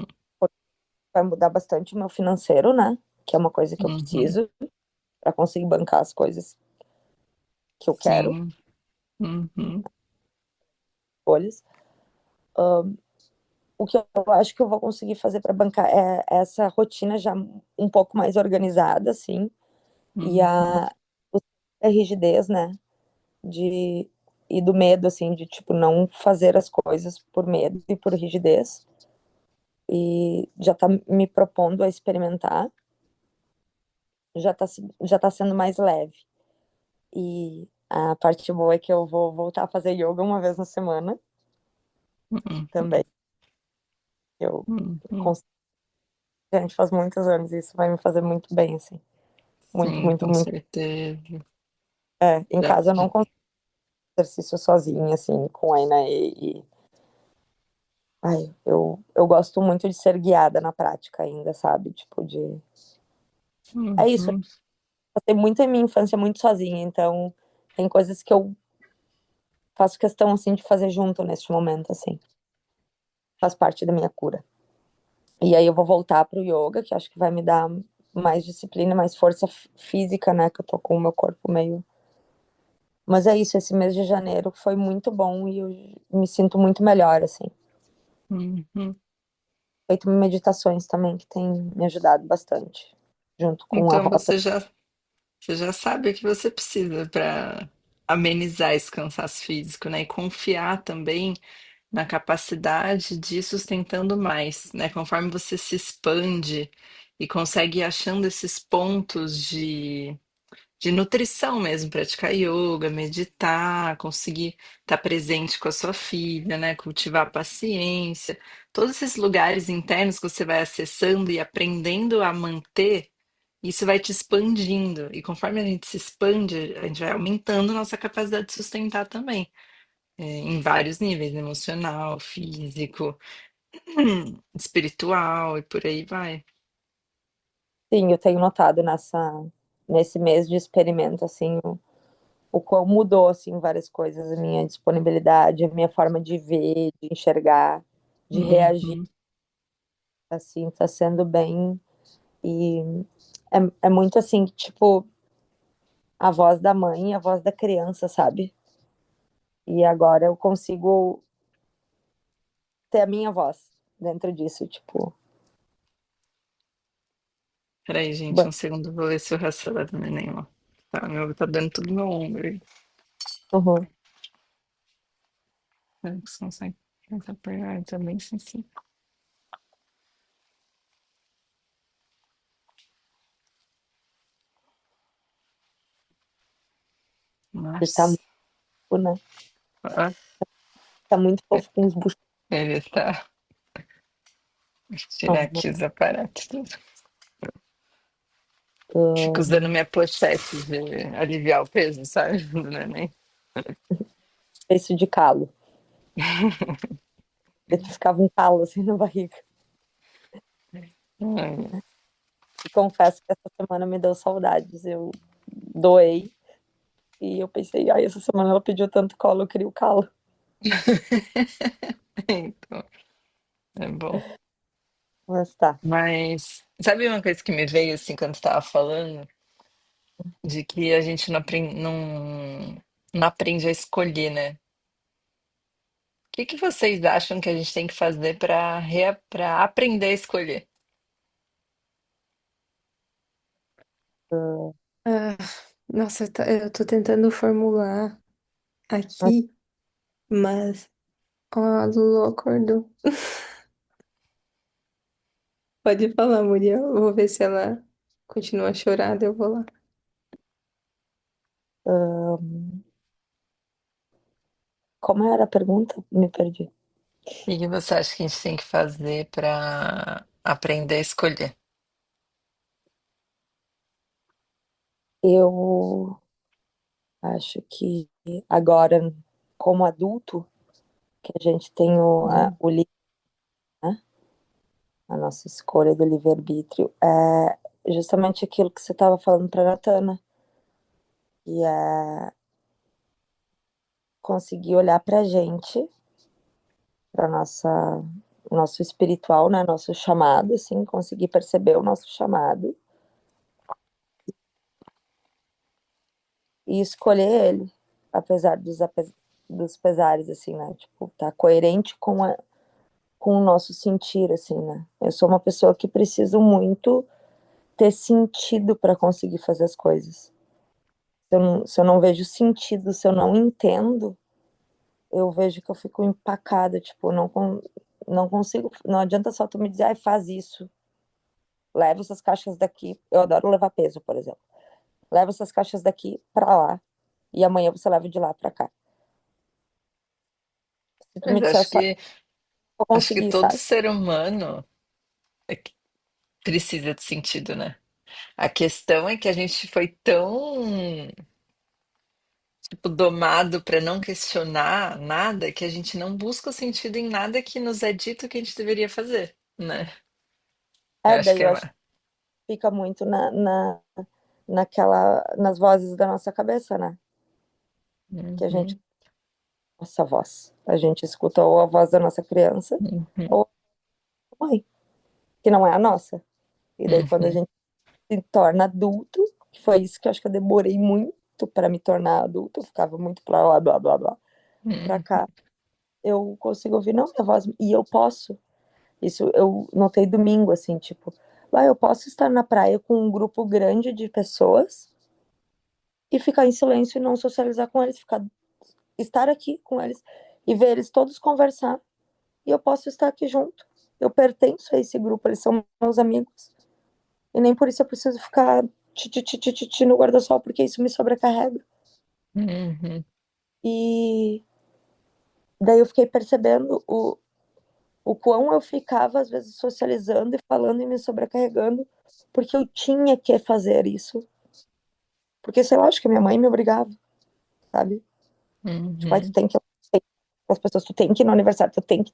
Vai mudar bastante o meu financeiro, né? Que é uma coisa que eu Uhum. preciso para conseguir bancar as coisas que eu quero, Sim. Uhum. folhas. O que eu acho que eu vou conseguir fazer para bancar é essa rotina já um pouco mais organizada, assim, e Uhum. a rigidez, né? De, e do medo, assim, de, tipo, não fazer as coisas por medo e por rigidez. E já tá me propondo a experimentar, já tá sendo mais leve. E a parte boa é que eu vou voltar a fazer yoga uma vez na semana Uhum. também. Eu Uhum. consigo, a gente faz muitos anos e isso vai me fazer muito bem, assim. Muito, Sim, muito, com muito. certeza. É, em Já, casa eu não consigo exercício sozinha, assim, com a Inaê. Ai, eu gosto muito de ser guiada na prática ainda, sabe? Tipo, de. É isso, eu uhum. passei muito em minha infância muito sozinha, então tem coisas que eu faço questão, assim, de fazer junto neste momento, assim. Faz parte da minha cura. E aí eu vou voltar pro yoga, que acho que vai me dar mais disciplina, mais força física, né? Que eu tô com o meu corpo meio. Mas é isso, esse mês de janeiro foi muito bom e eu me sinto muito melhor, assim. Uhum. Feito meditações também, que tem me ajudado bastante, junto com a Então rota. você já sabe o que você precisa para amenizar esse cansaço físico, né? E confiar também na capacidade de ir sustentando mais, né? Conforme você se expande e consegue ir achando esses pontos de nutrição mesmo, praticar yoga, meditar, conseguir estar presente com a sua filha, né? Cultivar a paciência, todos esses lugares internos que você vai acessando e aprendendo a manter, isso vai te expandindo. E conforme a gente se expande, a gente vai aumentando nossa capacidade de sustentar também, em vários níveis, emocional, físico, espiritual e por aí vai. Sim, eu tenho notado nesse mês de experimento, assim, o quão mudou, assim, várias coisas, a minha disponibilidade, a minha forma de ver, de enxergar, de reagir, Uhum. assim, tá sendo bem, e é muito assim, tipo, a voz da mãe, a voz da criança, sabe? E agora eu consigo ter a minha voz dentro disso, tipo, Peraí, gente, ba- um segundo, vou ver se o raciocínio do neném, ó. Tá dando tudo no meu ombro aí. uhum. Você consegue tentar pegar também, sim, sim. Ele tá Mas, muito, né? ah, Tá muito fofo com os buchos. ele tá. Deixa eu tirar Uhum. aqui os aparatos. Tudo. Fico usando minha pochete de aliviar o peso, sabe? Do neném. Isso de calo. Eu ficava um calo assim na barriga. Ai, E confesso que essa semana me deu saudades. Eu doei e eu pensei, ai, essa semana ela pediu tanto colo, eu queria o calo. então, é bom. Mas tá. Mas sabe uma coisa que me veio assim quando você estava falando? De que a gente não aprende a escolher, né? O que que vocês acham que a gente tem que fazer para aprender a escolher? Ah, nossa, eu tô tentando formular aqui, mas. Ó, a Lulu acordou. Pode falar, Muriel. Eu vou ver se ela continua chorada, eu vou lá. Como era a pergunta? Me perdi. O que que você acha que a gente tem que fazer para aprender a escolher? Eu acho que agora, como adulto, que a gente tem Hum, o livro, né? A nossa escolha do livre-arbítrio, é justamente aquilo que você estava falando para a Natana, e é conseguir olhar para a gente, para nossa nosso espiritual, né? Nosso chamado, assim, conseguir perceber o nosso chamado e escolher ele, apesar dos pesares, assim, né? Tipo, tá coerente com o nosso sentir, assim, né? Eu sou uma pessoa que preciso muito ter sentido para conseguir fazer as coisas. Se eu não vejo sentido, se eu não entendo, eu vejo que eu fico empacada, tipo, não consigo, não adianta só tu me dizer, ai, faz isso, leva essas caixas daqui, eu adoro levar peso, por exemplo, leva essas caixas daqui para lá, e amanhã você leva de lá para cá. Se tu me Mas disser só, eu vou acho que conseguir, todo sabe? ser humano é que precisa de sentido, né? A questão é que a gente foi tão, tipo, domado para não questionar nada que a gente não busca o sentido em nada que nos é dito que a gente deveria fazer, né? Eu acho Daí que eu é acho uma... que fica muito nas vozes da nossa cabeça, né? Que a gente, Uhum, nossa voz, a gente escuta ou a voz da nossa criança uhum, ou a mãe, que não é a nossa. E daí quando a uhum, gente se torna adulto, que foi isso que eu acho que eu demorei muito para me tornar adulto, eu ficava muito pra lá, blá, blá, blá, pra uhum, cá, eu consigo ouvir, não, minha voz, e eu posso. Isso eu notei domingo, assim, tipo, eu posso estar na praia com um grupo grande de pessoas e ficar em silêncio e não socializar com eles, estar aqui com eles e ver eles todos conversar, e eu posso estar aqui junto. Eu pertenço a esse grupo, eles são meus amigos. E nem por isso eu preciso ficar no guarda-sol, porque isso me sobrecarrega. uhum. E daí eu fiquei percebendo o quão eu ficava, às vezes, socializando e falando e me sobrecarregando, porque eu tinha que fazer isso. Porque, sei lá, acho que minha mãe me obrigava, sabe? Tipo, aí tu Uhum, tem que ir as pessoas, tu tem que ir no aniversário, tu tem que,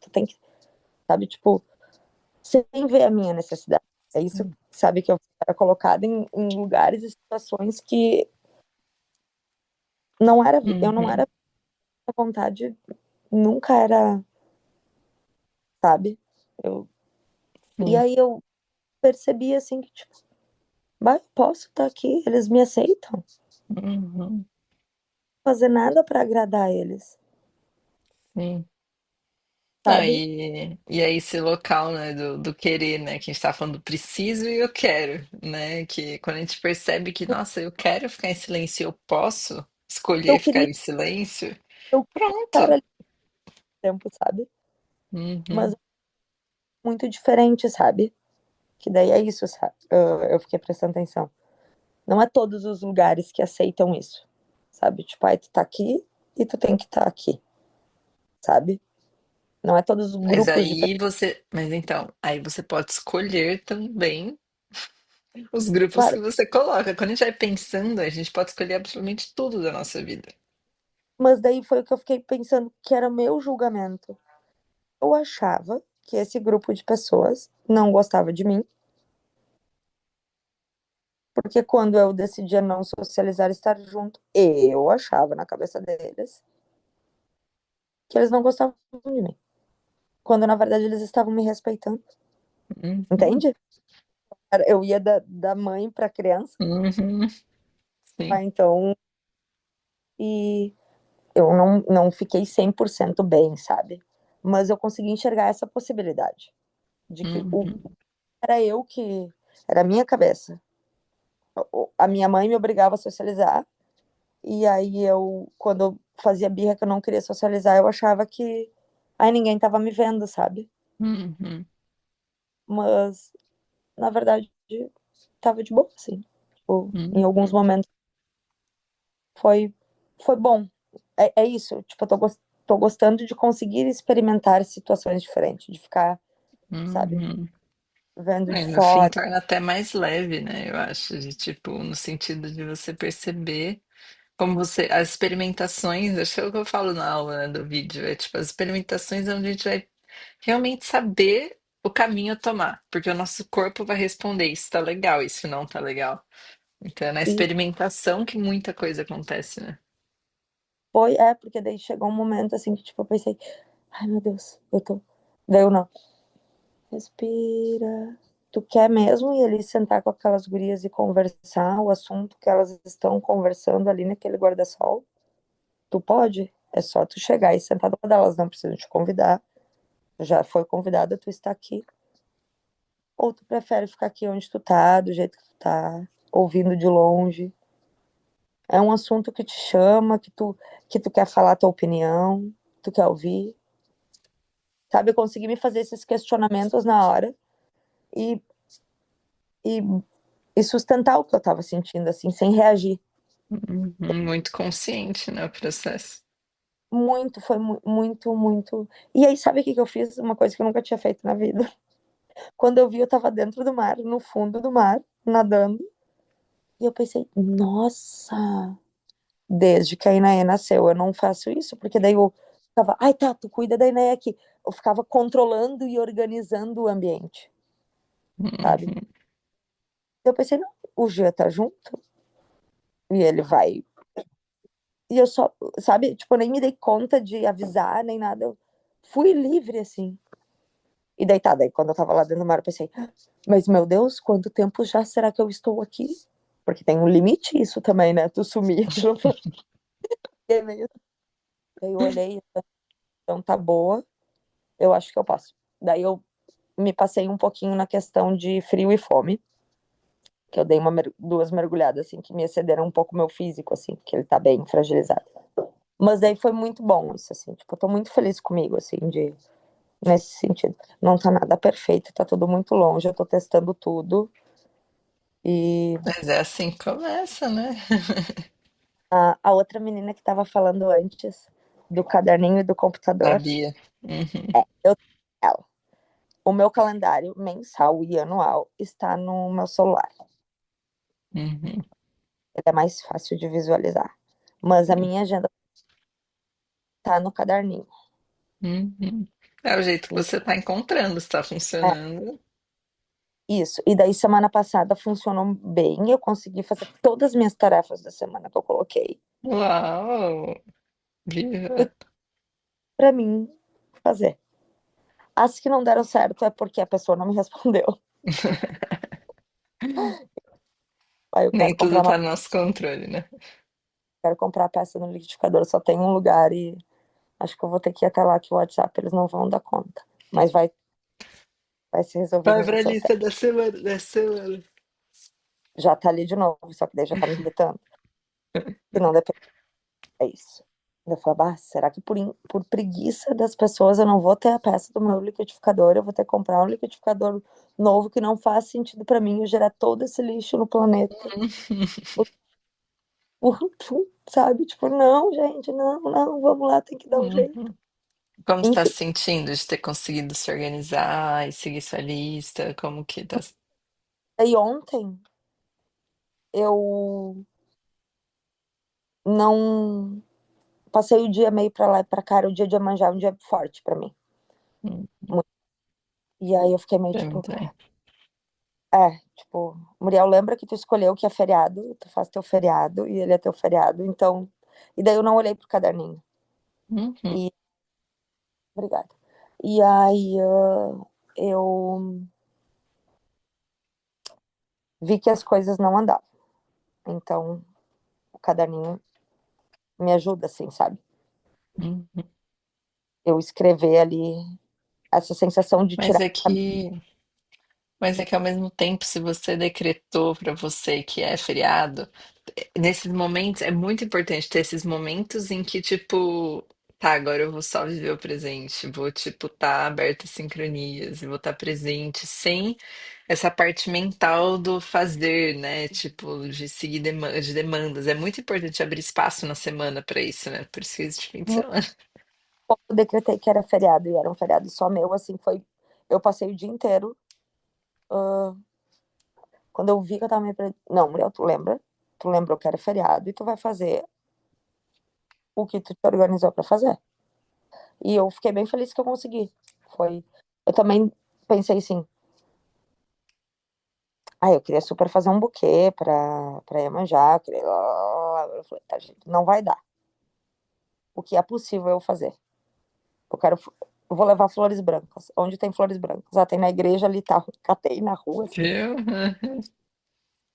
sabe? Tipo, sem ver a minha necessidade. É isso, sabe, que eu era colocada em lugares e situações que eu não uhum, era à vontade, nunca era, sabe? Eu, e sim, aí eu percebi, assim, que, tipo, eu posso estar aqui, eles me aceitam, uhum, fazer nada para agradar eles, sim. sabe? E aí esse local, né, do querer, né, que a gente tá falando do preciso e eu quero, né, que quando a gente percebe que, nossa, eu quero ficar em silêncio, eu posso Eu escolher ficar queria, em silêncio, eu queria estar pronto. ali tempo, sabe? Mas Uhum, muito diferente, sabe? Que daí é isso, sabe? Eu fiquei prestando atenção. Não é todos os lugares que aceitam isso, sabe? Tipo, aí tu tá aqui e tu tem que estar aqui, sabe? Não é todos os grupos de pessoas. mas então, aí você pode escolher também Os grupos que Claro, você coloca. Quando a gente vai pensando, a gente pode escolher absolutamente tudo da nossa vida. mas daí foi o que eu fiquei pensando que era o meu julgamento. Eu achava que esse grupo de pessoas não gostava de mim, porque quando eu decidia não socializar, estar junto, eu achava na cabeça deles que eles não gostavam de mim, quando na verdade eles estavam me respeitando, Uhum, entende? Eu ia da mãe para criança, uhum, sim. então, e eu não fiquei 100% bem, sabe? Mas eu consegui enxergar essa possibilidade de que Uhum, era eu que era a minha cabeça. A minha mãe me obrigava a socializar. E aí eu, quando eu fazia birra que eu não queria socializar, eu achava que aí ninguém tava me vendo, sabe? uhum, Mas, na verdade, tava de boa, assim. Tipo, em alguns uhum, momentos foi, foi bom. É isso, tipo, tô gostando de conseguir experimentar situações diferentes, de ficar, sabe, uhum. vendo de No fim, fora. torna até mais leve, né? Eu acho, de tipo, no sentido de você perceber como você, as experimentações, acho que é o que eu falo na aula, né, do vídeo, é tipo, as experimentações é onde a gente vai realmente saber o caminho a tomar, porque o nosso corpo vai responder, isso tá legal, isso não tá legal. Então é na E experimentação que muita coisa acontece, né? porque daí chegou um momento, assim, que, tipo, eu pensei, ai, meu Deus, eu tô... Daí eu não. Respira. Tu quer mesmo ir ali sentar com aquelas gurias e conversar o assunto que elas estão conversando ali naquele guarda-sol? Tu pode? É só tu chegar e sentar do lado delas, não precisam te convidar. Já foi convidada, tu está aqui. Ou tu prefere ficar aqui onde tu tá, do jeito que tu tá, ouvindo de longe. É um assunto que te chama, que tu quer falar a tua opinião, tu quer ouvir. Sabe, eu consegui me fazer esses questionamentos na hora e, e, e sustentar o que eu tava sentindo, assim, sem reagir. Uhum, muito consciente, né, o processo. Muito, foi muito, muito. E aí, sabe o que que eu fiz? Uma coisa que eu nunca tinha feito na vida. Quando eu vi, eu tava dentro do mar, no fundo do mar, nadando. E eu pensei, nossa, desde que a Inaê nasceu, eu não faço isso, porque daí eu ficava, ai tá, tu cuida da Inaê aqui. Eu ficava controlando e organizando o ambiente, sabe? Uhum, Eu pensei, não, o Gia tá junto e ele vai. E eu só, sabe, tipo, eu nem me dei conta de avisar, nem nada. Eu fui livre, assim. E daí tá, daí quando eu tava lá dentro do mar, eu pensei, mas meu Deus, quanto tempo já será que eu estou aqui? Porque tem um limite isso também, né? Tu sumir, tu não pode ter meio. Daí eu olhei, então tá boa, eu acho que eu posso. Daí eu me passei um pouquinho na questão de frio e fome, que eu dei duas mergulhadas, assim, que me excederam um pouco o meu físico, assim, porque ele tá bem fragilizado. Mas daí foi muito bom isso, assim, tipo, eu tô muito feliz comigo, assim, nesse sentido. Não tá nada perfeito, tá tudo muito longe, eu tô testando tudo. E mas é assim que começa, né? a outra menina que estava falando antes do caderninho e do computador, Sabia. Uhum, eu ela. O meu calendário mensal e anual está no meu celular. uhum, Ele é mais fácil de visualizar. Mas a minha agenda está no caderninho. uhum. É o jeito que E, você tá encontrando, está é, funcionando. isso. E daí, semana passada funcionou bem. Eu consegui fazer todas as minhas tarefas da semana que eu coloquei. Uau! E Viva! para mim fazer. As que não deram certo é porque a pessoa não me respondeu. Aí eu Nem tudo tá no nosso controle, né? quero comprar a peça no liquidificador, só tem um lugar e acho que eu vou ter que ir até lá que o WhatsApp eles não vão dar conta. Mas vai ser resolvido Vai no pra seu lista tempo. da semana, da semana. Já tá ali de novo, só que daí já tá me irritando. E não depende, é isso. Eu falo, bah, será que por preguiça das pessoas eu não vou ter a peça do meu liquidificador? Eu vou ter que comprar um liquidificador novo que não faz sentido pra mim eu gerar todo esse lixo no planeta. Sabe? Tipo, não, gente, não, não, vamos lá, tem que dar um jeito. Uhum. Como está Enfim, se sentindo de ter conseguido se organizar e seguir sua lista? Como que tá? Aí ontem eu não passei o dia meio pra lá e pra cá, era o dia de Iemanjá, um dia forte pra mim. Hum, E aí eu fiquei meio pra mim tipo, também. tipo, Muriel, lembra que tu escolheu que é feriado, tu faz teu feriado e ele é teu feriado, então. E daí eu não olhei pro caderninho. Uhum, E obrigada. E aí eu vi que as coisas não andavam. Então, o caderninho me ajuda, assim, sabe? uhum. Eu escrever ali essa sensação de Mas tirar. é que Mas é que ao mesmo tempo, se você decretou para você que é feriado, nesses momentos é muito importante ter esses momentos em que, tipo, tá, agora eu vou só viver o presente, vou, tipo, tá aberto a sincronias e vou estar presente sem essa parte mental do fazer, né? Tipo, de seguir de demandas. É muito importante abrir espaço na semana para isso, né? Por isso que existe fim de semana. Eu decretei que era feriado e era um feriado só meu, assim, foi. Eu passei o dia inteiro. Quando eu vi que eu tava meio. Não, Muriel, tu lembra? Tu lembrou que era feriado e tu vai fazer o que tu te organizou pra fazer. E eu fiquei bem feliz que eu consegui. Foi. Eu também pensei assim, eu queria super fazer um buquê pra Iemanjá, eu queria. Eu falei, tá, gente, não vai dar. O que é possível eu fazer? Eu quero. Eu vou levar flores brancas. Onde tem flores brancas? Tem na igreja ali, tá? Catei na rua, assim. Viu?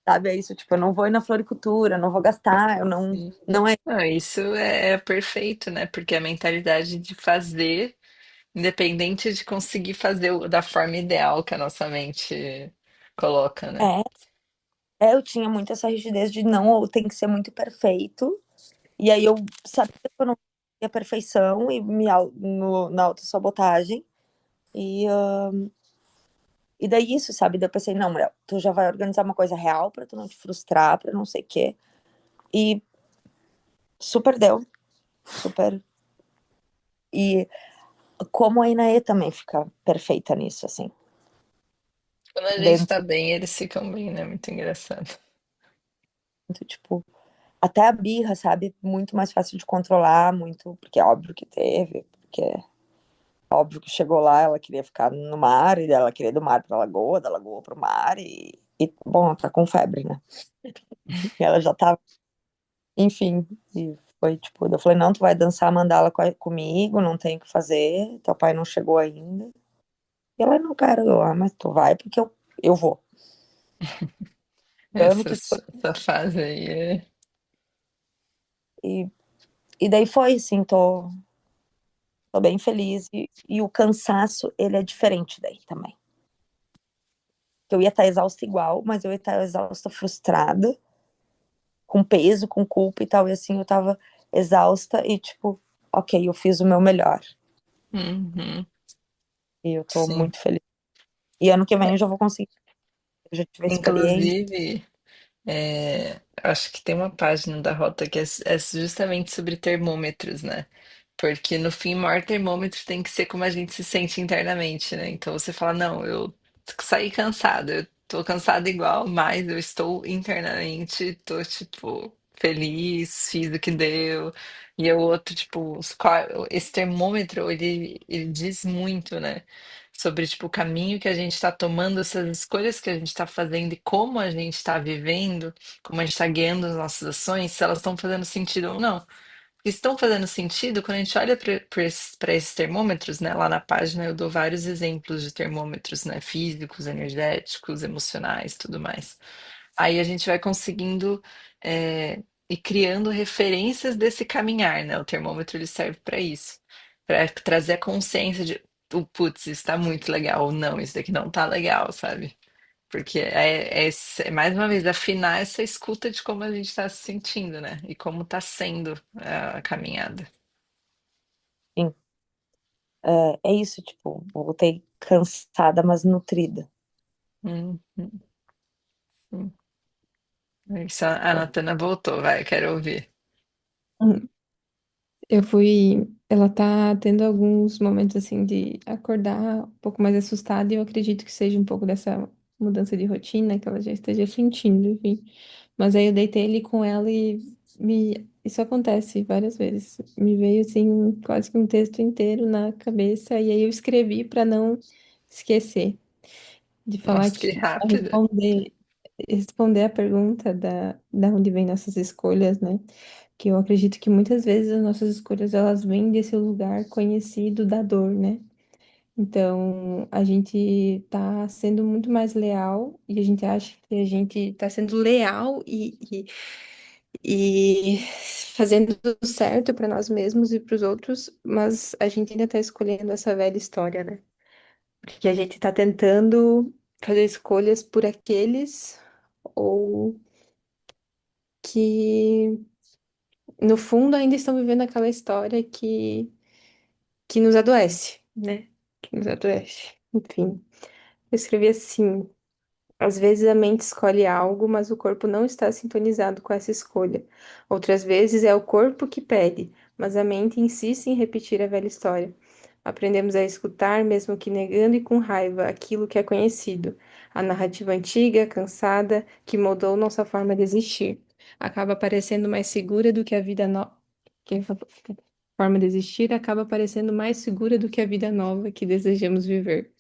Sabe? É isso, tipo, eu não vou ir na floricultura, não vou gastar, eu não. Sim. Não é. Não, isso é perfeito, né? Porque a mentalidade de fazer, independente de conseguir fazer da forma ideal que a nossa mente coloca, né? É, eu tinha muito essa rigidez de não, ou tem que ser muito perfeito. E aí eu sabia que eu não tinha perfeição e na autossabotagem. E, e daí isso, sabe? Daí eu pensei, não, Muriel, tu já vai organizar uma coisa real pra tu não te frustrar, pra não sei o quê. E super deu, super. E como a Inaê também fica perfeita nisso, assim. Quando a gente tá Dentro, bem, eles ficam bem, né? Muito engraçado. tipo, até a birra, sabe? Muito mais fácil de controlar, muito, porque é óbvio que teve, porque é óbvio que chegou lá, ela queria ficar no mar, e ela queria ir do mar pra lagoa, da lagoa pro mar, bom, ela tá com febre, né? E ela já tava, enfim, e foi tipo, eu falei, não, tu vai dançar mandala comigo, não tem o que fazer, teu pai não chegou ainda. E ela, não quero, mas tu vai porque eu vou. Ano Essa, que foi, essa fase aí é. e, e daí foi, assim, tô bem feliz, e o cansaço, ele é diferente daí também. Eu ia estar exausta igual, mas eu ia estar exausta, frustrada, com peso, com culpa e tal. E assim, eu tava exausta e tipo, ok, eu fiz o meu melhor. Uhum, E eu tô sim. muito feliz. E ano que vem eu já vou conseguir. Eu já tive a experiência. Inclusive, acho que tem uma página da Rota que é justamente sobre termômetros, né? Porque no fim, o maior termômetro tem que ser como a gente se sente internamente, né? Então você fala, não, eu saí cansado, eu tô cansado igual, mas eu estou internamente, tô tipo feliz, fiz o que deu. E o outro, tipo, esse termômetro, ele diz muito, né? Sobre tipo o caminho que a gente está tomando, essas escolhas que a gente está fazendo e como a gente está vivendo, como a gente está guiando as nossas ações, se elas estão fazendo sentido ou não. Estão fazendo sentido quando a gente olha para esses termômetros, né? Lá na página eu dou vários exemplos de termômetros, né? Físicos, energéticos, emocionais, tudo mais. Aí a gente vai conseguindo ir criando referências desse caminhar, né? O termômetro ele serve para isso, para trazer a consciência de, putz, isso está muito legal, ou não, isso daqui não tá legal, sabe? Porque mais uma vez, afinar essa escuta de como a gente está se sentindo, né? E como está sendo a caminhada. Sim. É isso, tipo, eu voltei cansada, mas nutrida. Hum, hum. Isso, a Foi. Natana voltou, vai, quero ouvir. Hum. Eu fui. Ela tá tendo alguns momentos assim de acordar um pouco mais assustada, e eu acredito que seja um pouco dessa mudança de rotina que ela já esteja sentindo, enfim. Mas aí eu deitei ali com ela e isso acontece várias vezes. Me veio assim quase que um texto inteiro na cabeça e aí eu escrevi para não esquecer de falar Nossa, que que pra rápido. responder a pergunta da onde vem nossas escolhas, né? Que eu acredito que muitas vezes as nossas escolhas elas vêm desse lugar conhecido da dor, né? Então, a gente tá sendo muito mais leal e a gente acha que a gente tá sendo leal e fazendo tudo certo para nós mesmos e para os outros, mas a gente ainda tá escolhendo essa velha história, né? Porque a gente tá tentando fazer escolhas por aqueles ou que, no fundo, ainda estão vivendo aquela história que nos adoece, né? Que nos adoece. Enfim, eu escrevi assim. Às vezes a mente escolhe algo, mas o corpo não está sintonizado com essa escolha. Outras vezes é o corpo que pede, mas a mente insiste em repetir a velha história. Aprendemos a escutar, mesmo que negando e com raiva, aquilo que é conhecido. A narrativa antiga, cansada, que moldou nossa forma de existir. Acaba parecendo mais segura do que a vida nova. Forma de existir acaba parecendo mais segura do que a vida nova que desejamos viver.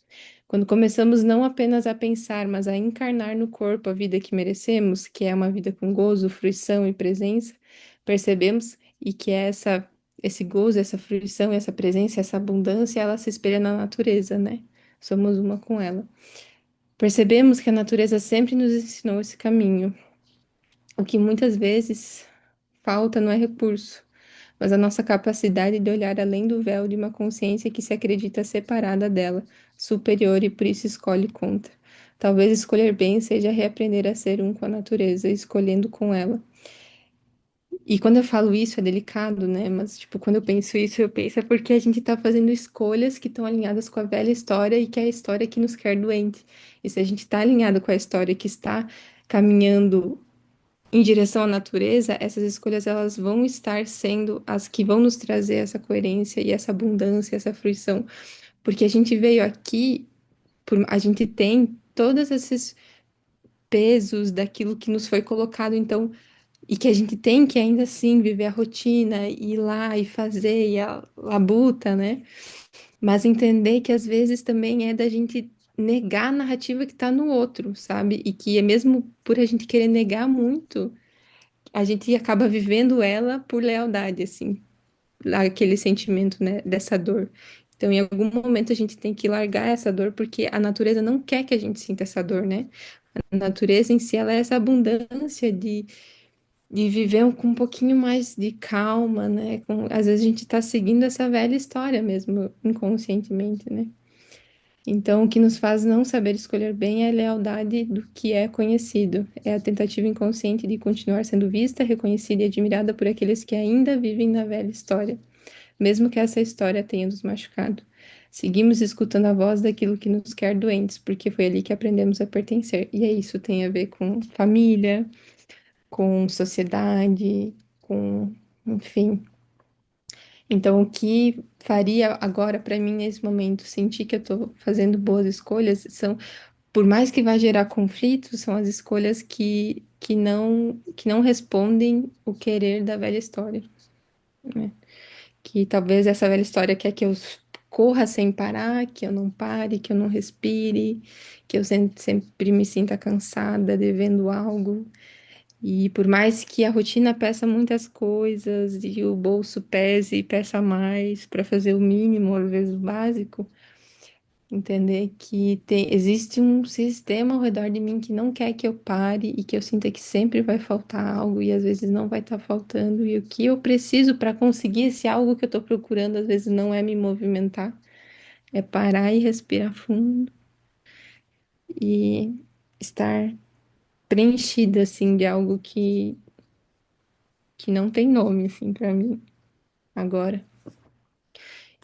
Quando começamos não apenas a pensar, mas a encarnar no corpo a vida que merecemos, que é uma vida com gozo, fruição e presença, percebemos e que esse gozo, essa fruição, essa presença, essa abundância, ela se espelha na natureza, né? Somos uma com ela. Percebemos que a natureza sempre nos ensinou esse caminho. O que muitas vezes falta não é recurso, mas a nossa capacidade de olhar além do véu de uma consciência que se acredita separada dela, superior e por isso escolhe contra. Talvez escolher bem seja reaprender a ser um com a natureza, escolhendo com ela. E quando eu falo isso é delicado, né? Mas, tipo, quando eu penso isso, eu penso é porque a gente tá fazendo escolhas que estão alinhadas com a velha história e que é a história que nos quer doente. E se a gente tá alinhado com a história que está caminhando em direção à natureza, essas escolhas elas vão estar sendo as que vão nos trazer essa coerência e essa abundância, essa fruição, porque a gente veio aqui, a gente tem todos esses pesos daquilo que nos foi colocado, então, e que a gente tem que ainda assim viver a rotina, ir lá e fazer e a labuta, né? Mas entender que às vezes também é da gente negar a narrativa que está no outro, sabe? E que é mesmo por a gente querer negar muito a gente acaba vivendo ela por lealdade, assim, aquele sentimento, né, dessa dor. Então, em algum momento a gente tem que largar essa dor, porque a natureza não quer que a gente sinta essa dor, né? A natureza em si, ela é essa abundância de viver com um pouquinho mais de calma, né? Às vezes a gente tá seguindo essa velha história mesmo, inconscientemente, né? Então, o que nos faz não saber escolher bem é a lealdade do que é conhecido. É a tentativa inconsciente de continuar sendo vista, reconhecida e admirada por aqueles que ainda vivem na velha história, mesmo que essa história tenha nos machucado. Seguimos escutando a voz daquilo que nos quer doentes, porque foi ali que aprendemos a pertencer. E é isso tem a ver com família, com sociedade, com, enfim. Então, o que faria agora para mim nesse momento sentir que eu estou fazendo boas escolhas são por mais que vá gerar conflitos, são as escolhas que não respondem o querer da velha história, né? Que talvez essa velha história quer que eu corra sem parar, que eu não pare, que eu não respire, que eu sempre me sinta cansada, devendo algo. E por mais que a rotina peça muitas coisas e o bolso pese e peça mais para fazer o mínimo, às vezes o básico, entender que existe um sistema ao redor de mim que não quer que eu pare e que eu sinta que sempre vai faltar algo e às vezes não vai estar faltando. E o que eu preciso para conseguir esse algo que eu estou procurando, às vezes não é me movimentar, é parar e respirar fundo e estar preenchida assim de algo que não tem nome assim para mim agora.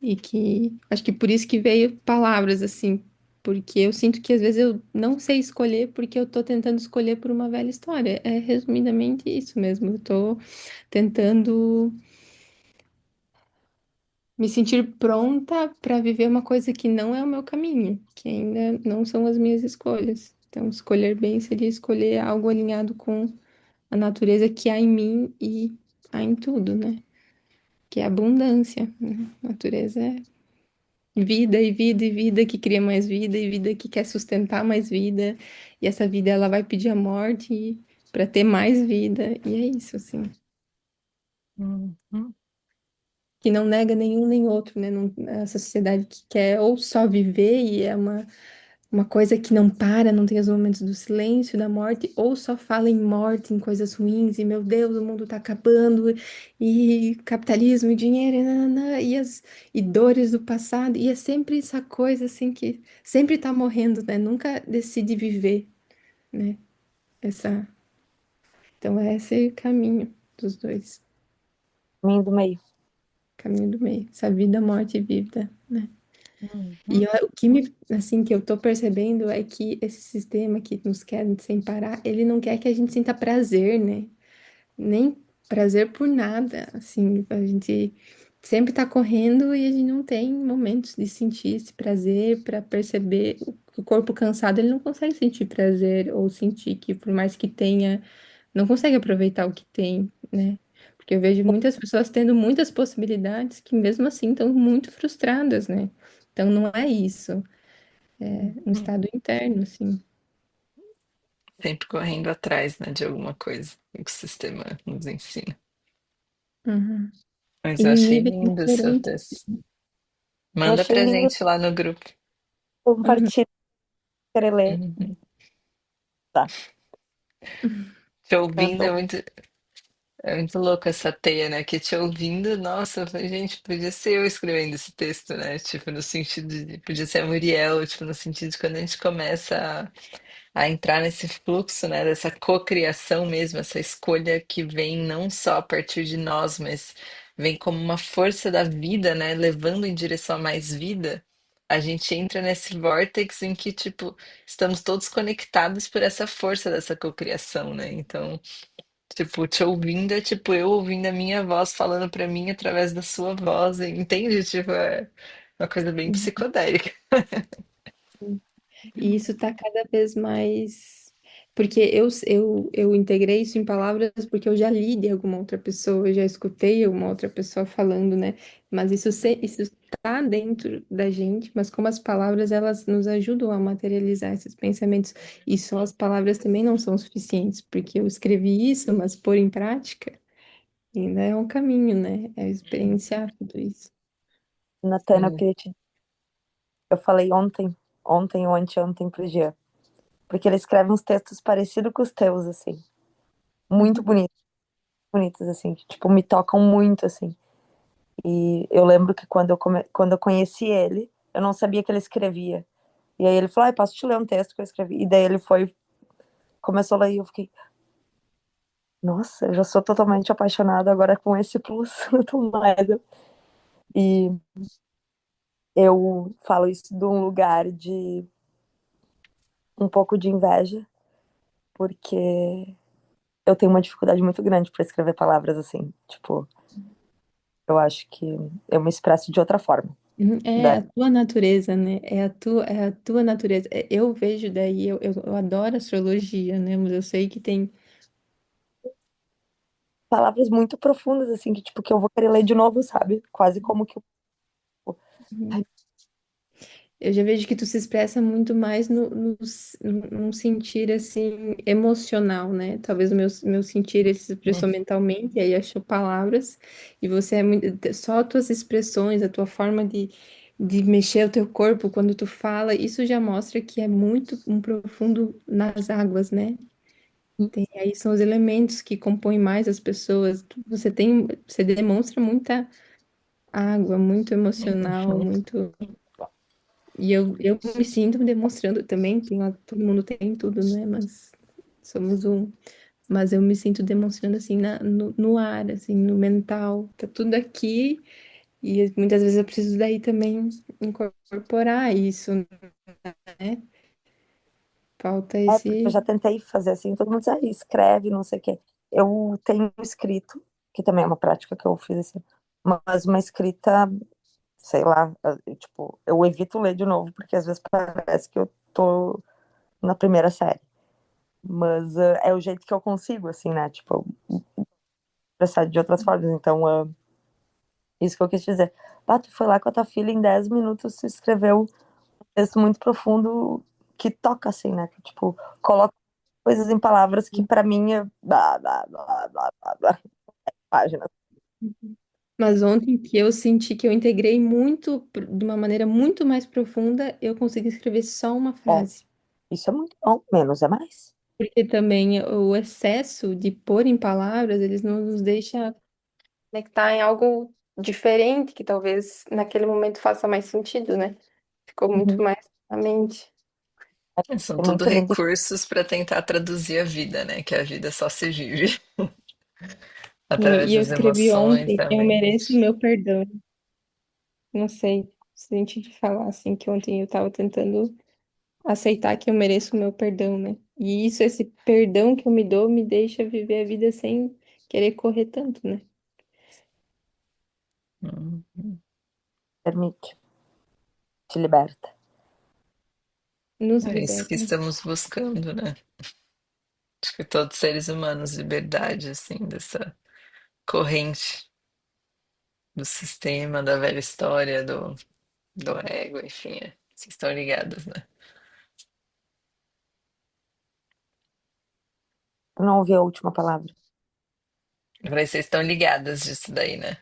E que acho que por isso que veio palavras assim, porque eu sinto que às vezes eu não sei escolher porque eu tô tentando escolher por uma velha história. É resumidamente isso mesmo. Eu tô tentando me sentir pronta para viver uma coisa que não é o meu caminho, que ainda não são as minhas escolhas. Então, escolher bem seria escolher algo alinhado com a natureza que há em mim e há em tudo, né? Que é abundância, né? Natureza é vida e vida e vida que cria mais vida e vida que quer sustentar mais vida. E essa vida ela vai pedir a morte para ter mais vida. E é isso, assim. Uhum. Que não nega nenhum nem outro, né? Essa sociedade que quer ou só viver e é uma coisa que não para, não tem os momentos do silêncio, da morte, ou só fala em morte, em coisas ruins, e meu Deus, o mundo tá acabando, e capitalismo, e dinheiro, e, nananã, e dores do passado, e é sempre essa coisa assim que sempre tá morrendo, né? Nunca decide viver, né? Essa, então é esse caminho dos dois, Caminho do meio. caminho do meio, essa vida, morte e vida, né? E Uhum. o que me, assim, que eu tô percebendo é que esse sistema que nos quer sem parar, ele não quer que a gente sinta prazer, né? Nem prazer por nada, assim, a gente sempre tá correndo e a gente não tem momentos de sentir esse prazer para perceber o corpo cansado, ele não consegue sentir prazer ou sentir que por mais que tenha, não consegue aproveitar o que tem, né? Porque eu vejo muitas pessoas tendo muitas possibilidades que mesmo assim estão muito frustradas, né? Então não é isso, é um Uhum. estado interno, assim. Sempre correndo atrás, né, de alguma coisa que o sistema nos ensina. Uhum. Mas E eu em achei níveis lindo o seu diferentes. texto. Eu Manda achei pra lindo, gente lá no grupo. Uhum. compartilhar, querer ler. Uhum. Tá, Te ouvindo então, é muito louco essa teia, né? Que te ouvindo, nossa, eu falei, gente, podia ser eu escrevendo esse texto, né? Tipo, no sentido de, podia ser a Muriel, tipo, no sentido de quando a gente começa a entrar nesse fluxo, né? Dessa cocriação mesmo, essa escolha que vem não só a partir de nós, mas vem como uma força da vida, né? Levando em direção a mais vida. A gente entra nesse vórtex em que, tipo, estamos todos conectados por essa força dessa cocriação, né? Então, tipo, te ouvindo é tipo eu ouvindo a minha voz falando pra mim através da sua voz, entende? Tipo, é uma coisa bem psicodélica. E isso está cada vez mais. Porque eu integrei isso em palavras porque eu já li de alguma outra pessoa, eu já escutei alguma outra pessoa falando, né? Mas isso está dentro da gente, mas como as palavras elas nos ajudam a materializar esses pensamentos. E só as palavras também não são suficientes, porque eu escrevi isso, mas pôr em prática ainda é um caminho, né? É experienciar tudo isso. Natana, eu falei ontem ou anteontem pro Jean, porque ele escreve uns textos parecidos com os teus, assim, muito Uhum. bonitos, bonitos, assim, que, tipo, me tocam muito, assim. E eu lembro que quando eu conheci ele, eu não sabia que ele escrevia. E aí ele falou, posso te ler um texto que eu escrevi? E daí ele começou a ler e eu fiquei, nossa, eu já sou totalmente apaixonada agora com esse plus no Tomada. E eu falo isso de um lugar de um pouco de inveja, porque eu tenho uma dificuldade muito grande para escrever palavras assim. Tipo, eu acho que eu me expresso de outra forma. Uhum. É Né? a tua natureza, né? É a tua natureza. Eu vejo daí, eu adoro astrologia, né? Mas eu sei que tem. Palavras muito profundas, assim, que, tipo, que eu vou querer ler de novo, sabe? Quase como que. Uhum. Ai, Eu já vejo que tu se expressa muito mais num sentir, assim, emocional, né? Talvez o meu sentir ele se expressou mentalmente, e aí achou palavras, e você é muito. Só as tuas expressões, a tua forma de mexer o teu corpo quando tu fala, isso já mostra que é muito um profundo nas águas, né? Tem, aí são os elementos que compõem mais as pessoas. Você demonstra muita água, muito emocional, muito. E eu me sinto demonstrando também, todo mundo tem tudo, né? Mas somos um. Mas eu me sinto demonstrando assim no ar, assim, no mental. Tá tudo aqui. E muitas vezes eu preciso daí também incorporar isso, né? Falta porque eu esse. já tentei fazer assim, todo mundo diz, escreve, não sei o quê. Eu tenho escrito, que também é uma prática que eu fiz assim, mas uma escrita, sei lá, tipo, eu evito ler de novo, porque às vezes parece que eu tô na primeira série. Mas é o jeito que eu consigo, assim, né? Tipo, expressar de outras formas. Então, isso que eu quis dizer. Ah, tu foi lá com a tua filha em 10 minutos, tu escreveu um texto muito profundo que toca, assim, né? Que, tipo, coloca coisas em palavras que pra mim é blá, blá, blá, blá, blá, blá, páginas. Mas ontem que eu senti que eu integrei muito, de uma maneira muito mais profunda, eu consegui escrever só uma É, frase. isso é muito bom. Menos é mais. Porque também o excesso de pôr em palavras, eles não nos deixa conectar em algo diferente, que talvez naquele momento faça mais sentido, né? Ficou muito Uhum. mais na mente. São É tudo muito lindo. recursos para tentar traduzir a vida, né? Que a vida só se vive Sim, através e eu das escrevi emoções, ontem, da eu mereço o mente. meu perdão. Não sei, senti de falar assim, que ontem eu tava tentando aceitar que eu mereço o meu perdão, né? E isso, esse perdão que eu me dou, me deixa viver a vida sem querer correr tanto, né? Hum. Permite, te liberta. Nos É isso que liberta. estamos buscando, né? Acho que todos seres humanos, liberdade, assim, dessa corrente do sistema, da velha história, do ego, enfim, vocês estão ligados, né? Eu não ouvi a última palavra. Eu falei, vocês estão ligadas disso daí, né?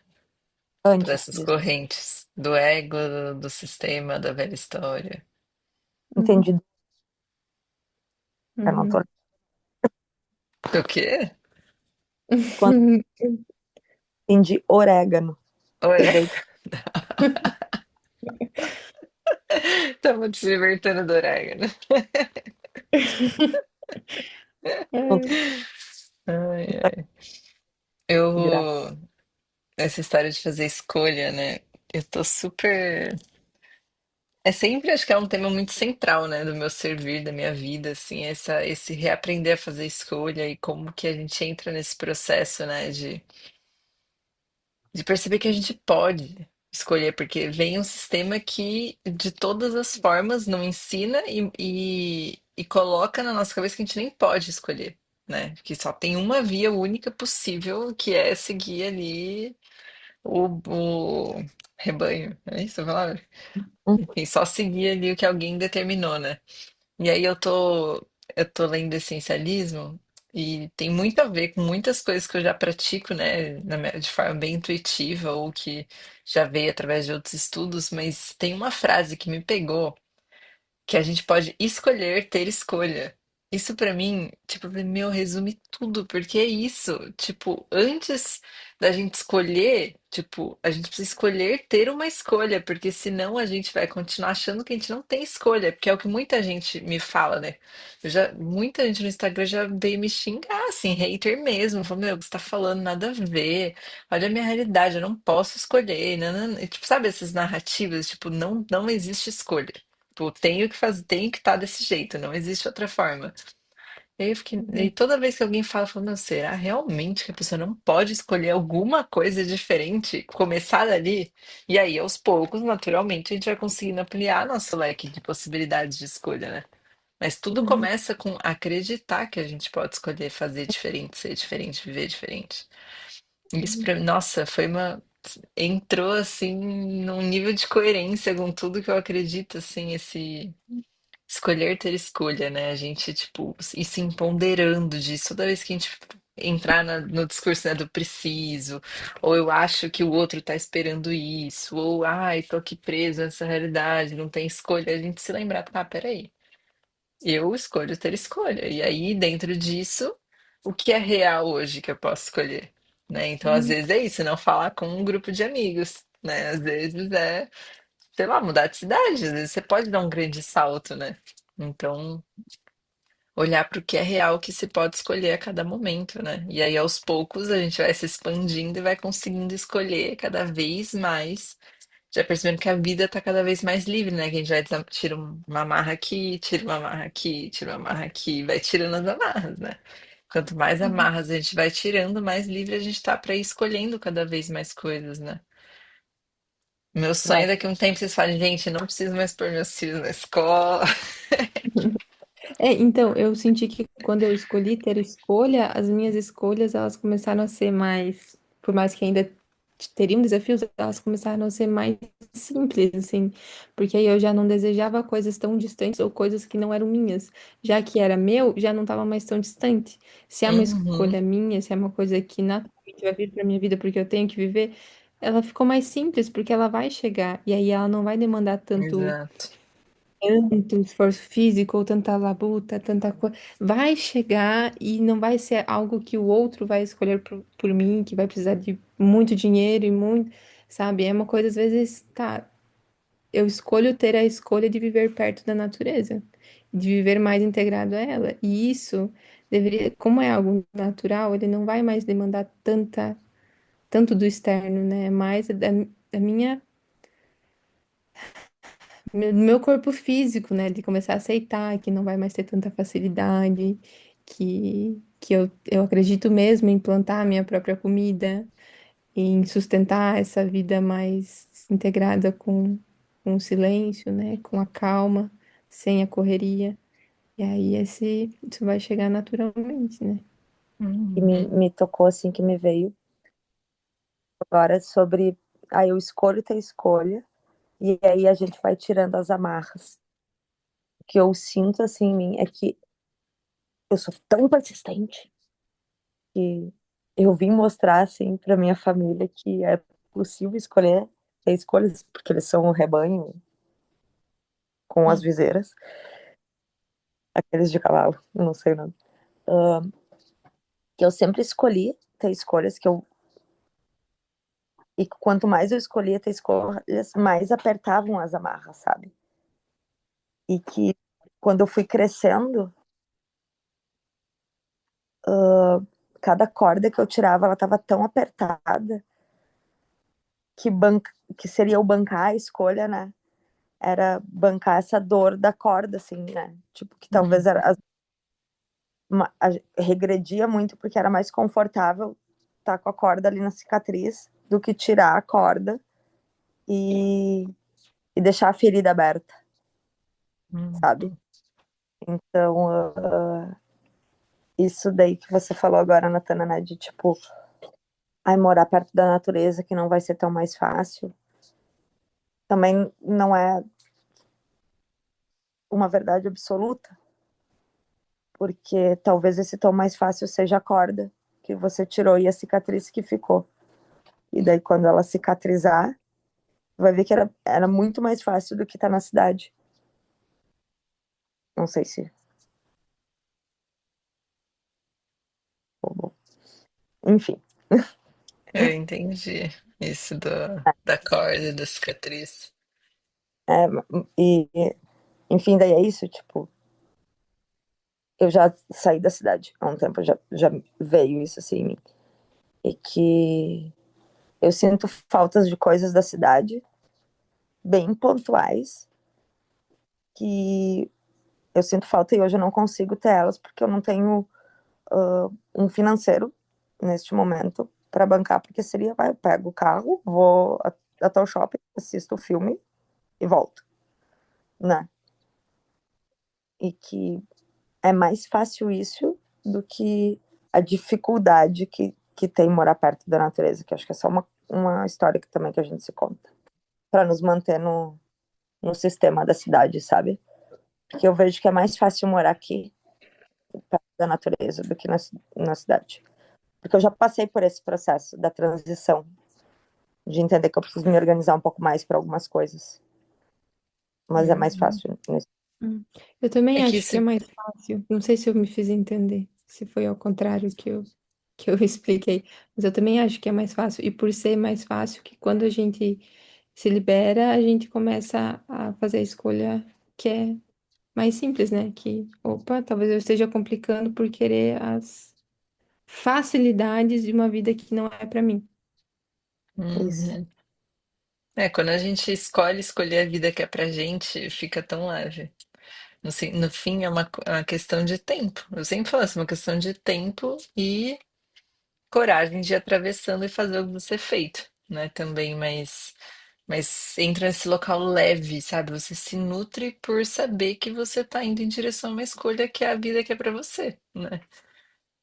Para Antes essas disso. correntes do ego, do sistema, da velha história. Uhum. Entendi. Eu não tô. Uhum. O quê? Quando entendi orégano. Olha, Lembrei. estamos se libertando do orégano. É. Ai, Então, ai. graça. Eu, essa história de fazer escolha, né? Eu tô super. É sempre, acho que é um tema muito central, né, do meu servir, da minha vida, assim, esse reaprender a fazer escolha e como que a gente entra nesse processo, né, de perceber que a gente pode escolher, porque vem um sistema que, de todas as formas, não ensina e coloca na nossa cabeça que a gente nem pode escolher, né, que só tem uma via única possível, que é seguir ali o rebanho, é isso a palavra? Hum, Enfim, só seguir ali o que alguém determinou, né? E aí eu tô lendo essencialismo e tem muito a ver com muitas coisas que eu já pratico, né, de forma bem intuitiva ou que já veio através de outros estudos, mas tem uma frase que me pegou que a gente pode escolher ter escolha. Isso pra mim, tipo, meu, resume tudo, porque é isso, tipo, antes da gente escolher, tipo, a gente precisa escolher ter uma escolha, porque senão a gente vai continuar achando que a gente não tem escolha, porque é o que muita gente me fala, né? Muita gente no Instagram já veio me xingar, assim, hater mesmo, falou, meu, você tá falando nada a ver, olha a minha realidade, eu não posso escolher, e, tipo, sabe essas narrativas, tipo, não existe escolha. Tipo, tenho que fazer, tenho que estar desse jeito, não existe outra forma. E aí e toda vez que alguém fala, eu falo, meu, será realmente que a pessoa não pode escolher alguma coisa diferente, começar dali? E aí, aos poucos, naturalmente, a gente vai conseguindo ampliar nosso leque de possibilidades de escolha, né? Mas tudo Uhum. começa com acreditar que a gente pode escolher fazer diferente, ser diferente, viver diferente. E isso pra mim, nossa, foi uma. Entrou assim num nível de coerência com tudo que eu acredito, assim, esse. Escolher ter escolha, né? A gente, tipo, ir se empoderando disso. Toda vez que a gente entrar no discurso, né, do preciso, ou eu acho que o outro tá esperando isso, ou ai, tô aqui preso nessa realidade, não tem escolha, a gente se lembrar, tá, peraí, eu escolho ter escolha. E aí, dentro disso, o que é real hoje que eu posso escolher, né? Então, às Uhum. vezes é isso, não falar com um grupo de amigos, né? Às vezes é, sei lá, mudar de cidade, às vezes você pode dar um grande salto, né? Então, olhar para o que é real que se pode escolher a cada momento, né? E aí, aos poucos, a gente vai se expandindo e vai conseguindo escolher cada vez mais. Já percebendo que a vida tá cada vez mais livre, né? Que a gente vai tira uma amarra aqui, tira uma amarra aqui, tira uma amarra aqui, vai tirando as amarras, né? Quanto mais Uhum. amarras a gente vai tirando, mais livre a gente tá para ir escolhendo cada vez mais coisas, né? Meu sonho é Vai. daqui a um tempo vocês falem, gente, eu não preciso mais pôr meus filhos na escola. Então, eu senti que quando eu escolhi ter escolha, as minhas escolhas, elas começaram a ser mais, por mais que ainda teriam desafios, elas começaram a ser mais simples, assim, porque aí eu já não desejava coisas tão distantes ou coisas que não eram minhas, já que era meu, já não estava mais tão distante. Se é uma Uhum, escolha minha, se é uma coisa que naturalmente vai vir para minha vida porque eu tenho que viver, ela ficou mais simples, porque ela vai chegar, e aí ela não vai demandar exato. tanto esforço físico ou tanta labuta, tanta coisa. Vai chegar e não vai ser algo que o outro vai escolher por mim, que vai precisar de muito dinheiro e muito, sabe? É uma coisa, às vezes, tá, eu escolho ter a escolha de viver perto da natureza, de viver mais integrado a ela. E isso deveria, como é algo natural, ele não vai mais demandar tanto do externo, né? É mais da minha meu corpo físico, né? De começar a aceitar que não vai mais ter tanta facilidade, que eu acredito mesmo em plantar a minha própria comida, em sustentar essa vida mais integrada com o silêncio, né? Com a calma, sem a correria. E aí isso vai chegar naturalmente, né? Que me tocou, assim, que me veio agora sobre. Aí eu escolho ter escolha, e aí a gente vai tirando as amarras. O que eu sinto, assim, em mim é que eu sou tão persistente que eu vim mostrar, assim, pra minha família que é possível escolher, ter escolhas, porque eles são um rebanho com as Uhum. viseiras, aqueles de cavalo, não sei o nome. Ah, que eu sempre escolhi ter escolhas que eu. E quanto mais eu escolhia ter escolhas, mais apertavam as amarras, sabe? E que quando eu fui crescendo, cada corda que eu tirava, ela estava tão apertada que, que seria o bancar a escolha, né? Era bancar essa dor da corda, assim, né? Tipo, que talvez Uhum. regredia muito porque era mais confortável estar com a corda ali na cicatriz do que tirar a corda e, e deixar a ferida aberta, sabe? Uhum. Então, isso daí que você falou agora, Natana, né? De tipo, ai, morar perto da natureza, que não vai ser tão mais fácil. Também não é uma verdade absoluta, porque talvez esse tom mais fácil seja a corda que você tirou e a cicatriz que ficou. E daí, quando ela cicatrizar, vai ver que era muito mais fácil do que estar tá na cidade. Não sei se. Enfim. Eu entendi isso da corda e da cicatriz. É, e, enfim, daí é isso, tipo, eu já saí da cidade há um tempo, já veio isso assim em mim. E que eu sinto faltas de coisas da cidade, bem pontuais, que eu sinto falta e hoje eu não consigo ter elas porque eu não tenho um financeiro neste momento para bancar, porque seria, vai, eu pego o carro, vou até o shopping, assisto o filme e volto, né? E que é mais fácil isso do que a dificuldade que tem morar perto da natureza, que acho que é só uma história que também que a gente se conta, para nos manter no sistema da cidade, sabe? Porque eu vejo que é mais fácil morar aqui, perto da natureza, do que na cidade. Porque eu já passei por esse processo da transição, de entender que eu preciso me organizar um pouco mais para algumas coisas. Mas é mais Uhum. fácil nesse. Hum. Eu também É que acho que é isso. mais fácil. Não sei se eu me fiz entender, se foi ao contrário que eu expliquei, mas eu também acho que é mais fácil. E por ser mais fácil, que quando a gente se libera, a gente começa a fazer a escolha que é mais simples, né? Que, opa, talvez eu esteja complicando por querer as facilidades de uma vida que não é para mim. Isso. Uhum. É, quando a gente escolher a vida que é pra gente, fica tão leve. No fim, é uma questão de tempo. Eu sempre falo assim, uma questão de tempo e coragem de ir atravessando e fazer o que ser feito, né? Também, mas mas entra nesse local leve, sabe? Você se nutre por saber que você tá indo em direção a uma escolha que é a vida que é pra você, né?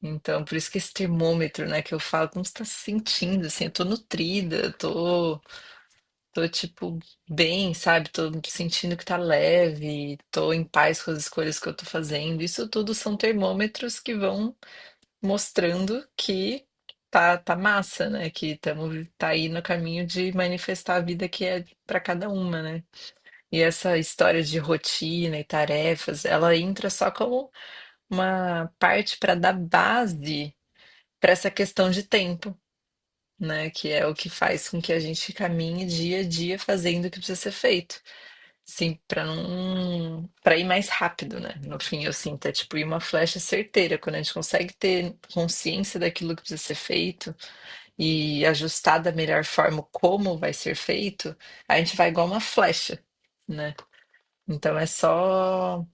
Então, por isso que esse termômetro, né, que eu falo, como você tá se sentindo, assim, eu tô nutrida, tô tipo bem, sabe? Tô sentindo que tá leve, tô em paz com as escolhas que eu tô fazendo. Isso tudo são termômetros que vão mostrando que tá massa, né? Que tá aí no caminho de manifestar a vida que é para cada uma, né? E essa história de rotina e tarefas, ela entra só como uma parte para dar base para essa questão de tempo, né? Que é o que faz com que a gente caminhe dia a dia fazendo o que precisa ser feito. Sim, para ir mais rápido, né? No fim, eu sinto, é tipo ir uma flecha certeira, quando a gente consegue ter consciência daquilo que precisa ser feito e ajustar da melhor forma como vai ser feito, a gente vai igual uma flecha, né? Então é só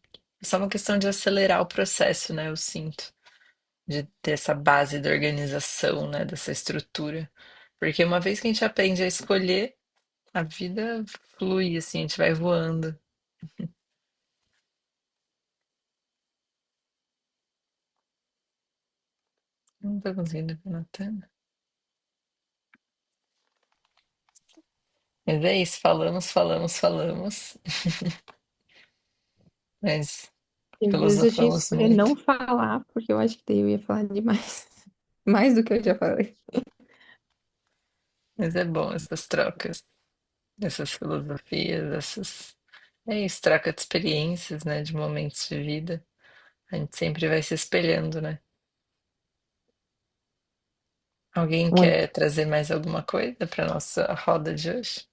uma questão de acelerar o processo, né? Eu sinto, de ter essa base da organização, né? Dessa estrutura. Porque uma vez que a gente aprende a escolher, a vida flui, assim, a gente vai voando. Não tô conseguindo ver na tela. Mas é isso, falamos, falamos, falamos, mas Às vezes eu tinha que filosofamos escolher muito. não falar, porque eu acho que daí eu ia falar demais. Mais do que eu já falei. Mas é bom essas trocas, essas filosofias, essas. É isso, troca de experiências, né? De momentos de vida. A gente sempre vai se espelhando, né? Alguém Muito. quer trazer mais alguma coisa para nossa roda de hoje?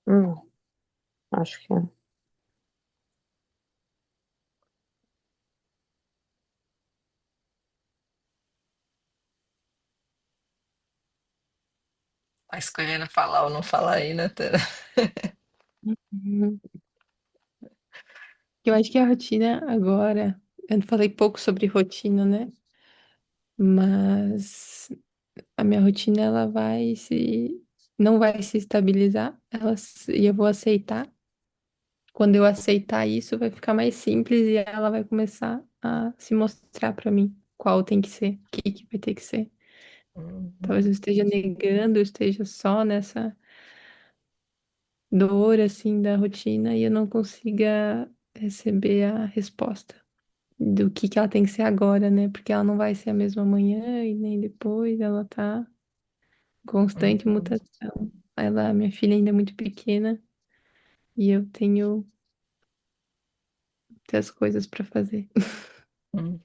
Hum, acho que é. Tá escolhendo falar ou não falar aí, né, Tana? Uhum. Eu acho que a rotina agora. Eu falei pouco sobre rotina, né? Mas a minha rotina ela vai se. Não vai se estabilizar, e eu vou aceitar. Quando eu aceitar isso, vai ficar mais simples e ela vai começar a se mostrar pra mim qual tem que ser, o que que vai ter que ser. Talvez Uhum, eu esteja negando, eu esteja só nessa dor assim da rotina e eu não consiga receber a resposta do que ela tem que ser agora, né? Porque ela não vai ser a mesma amanhã e nem depois, ela tá em constante uhum, mutação. Minha filha ainda é muito pequena e eu tenho muitas coisas pra fazer. uhum.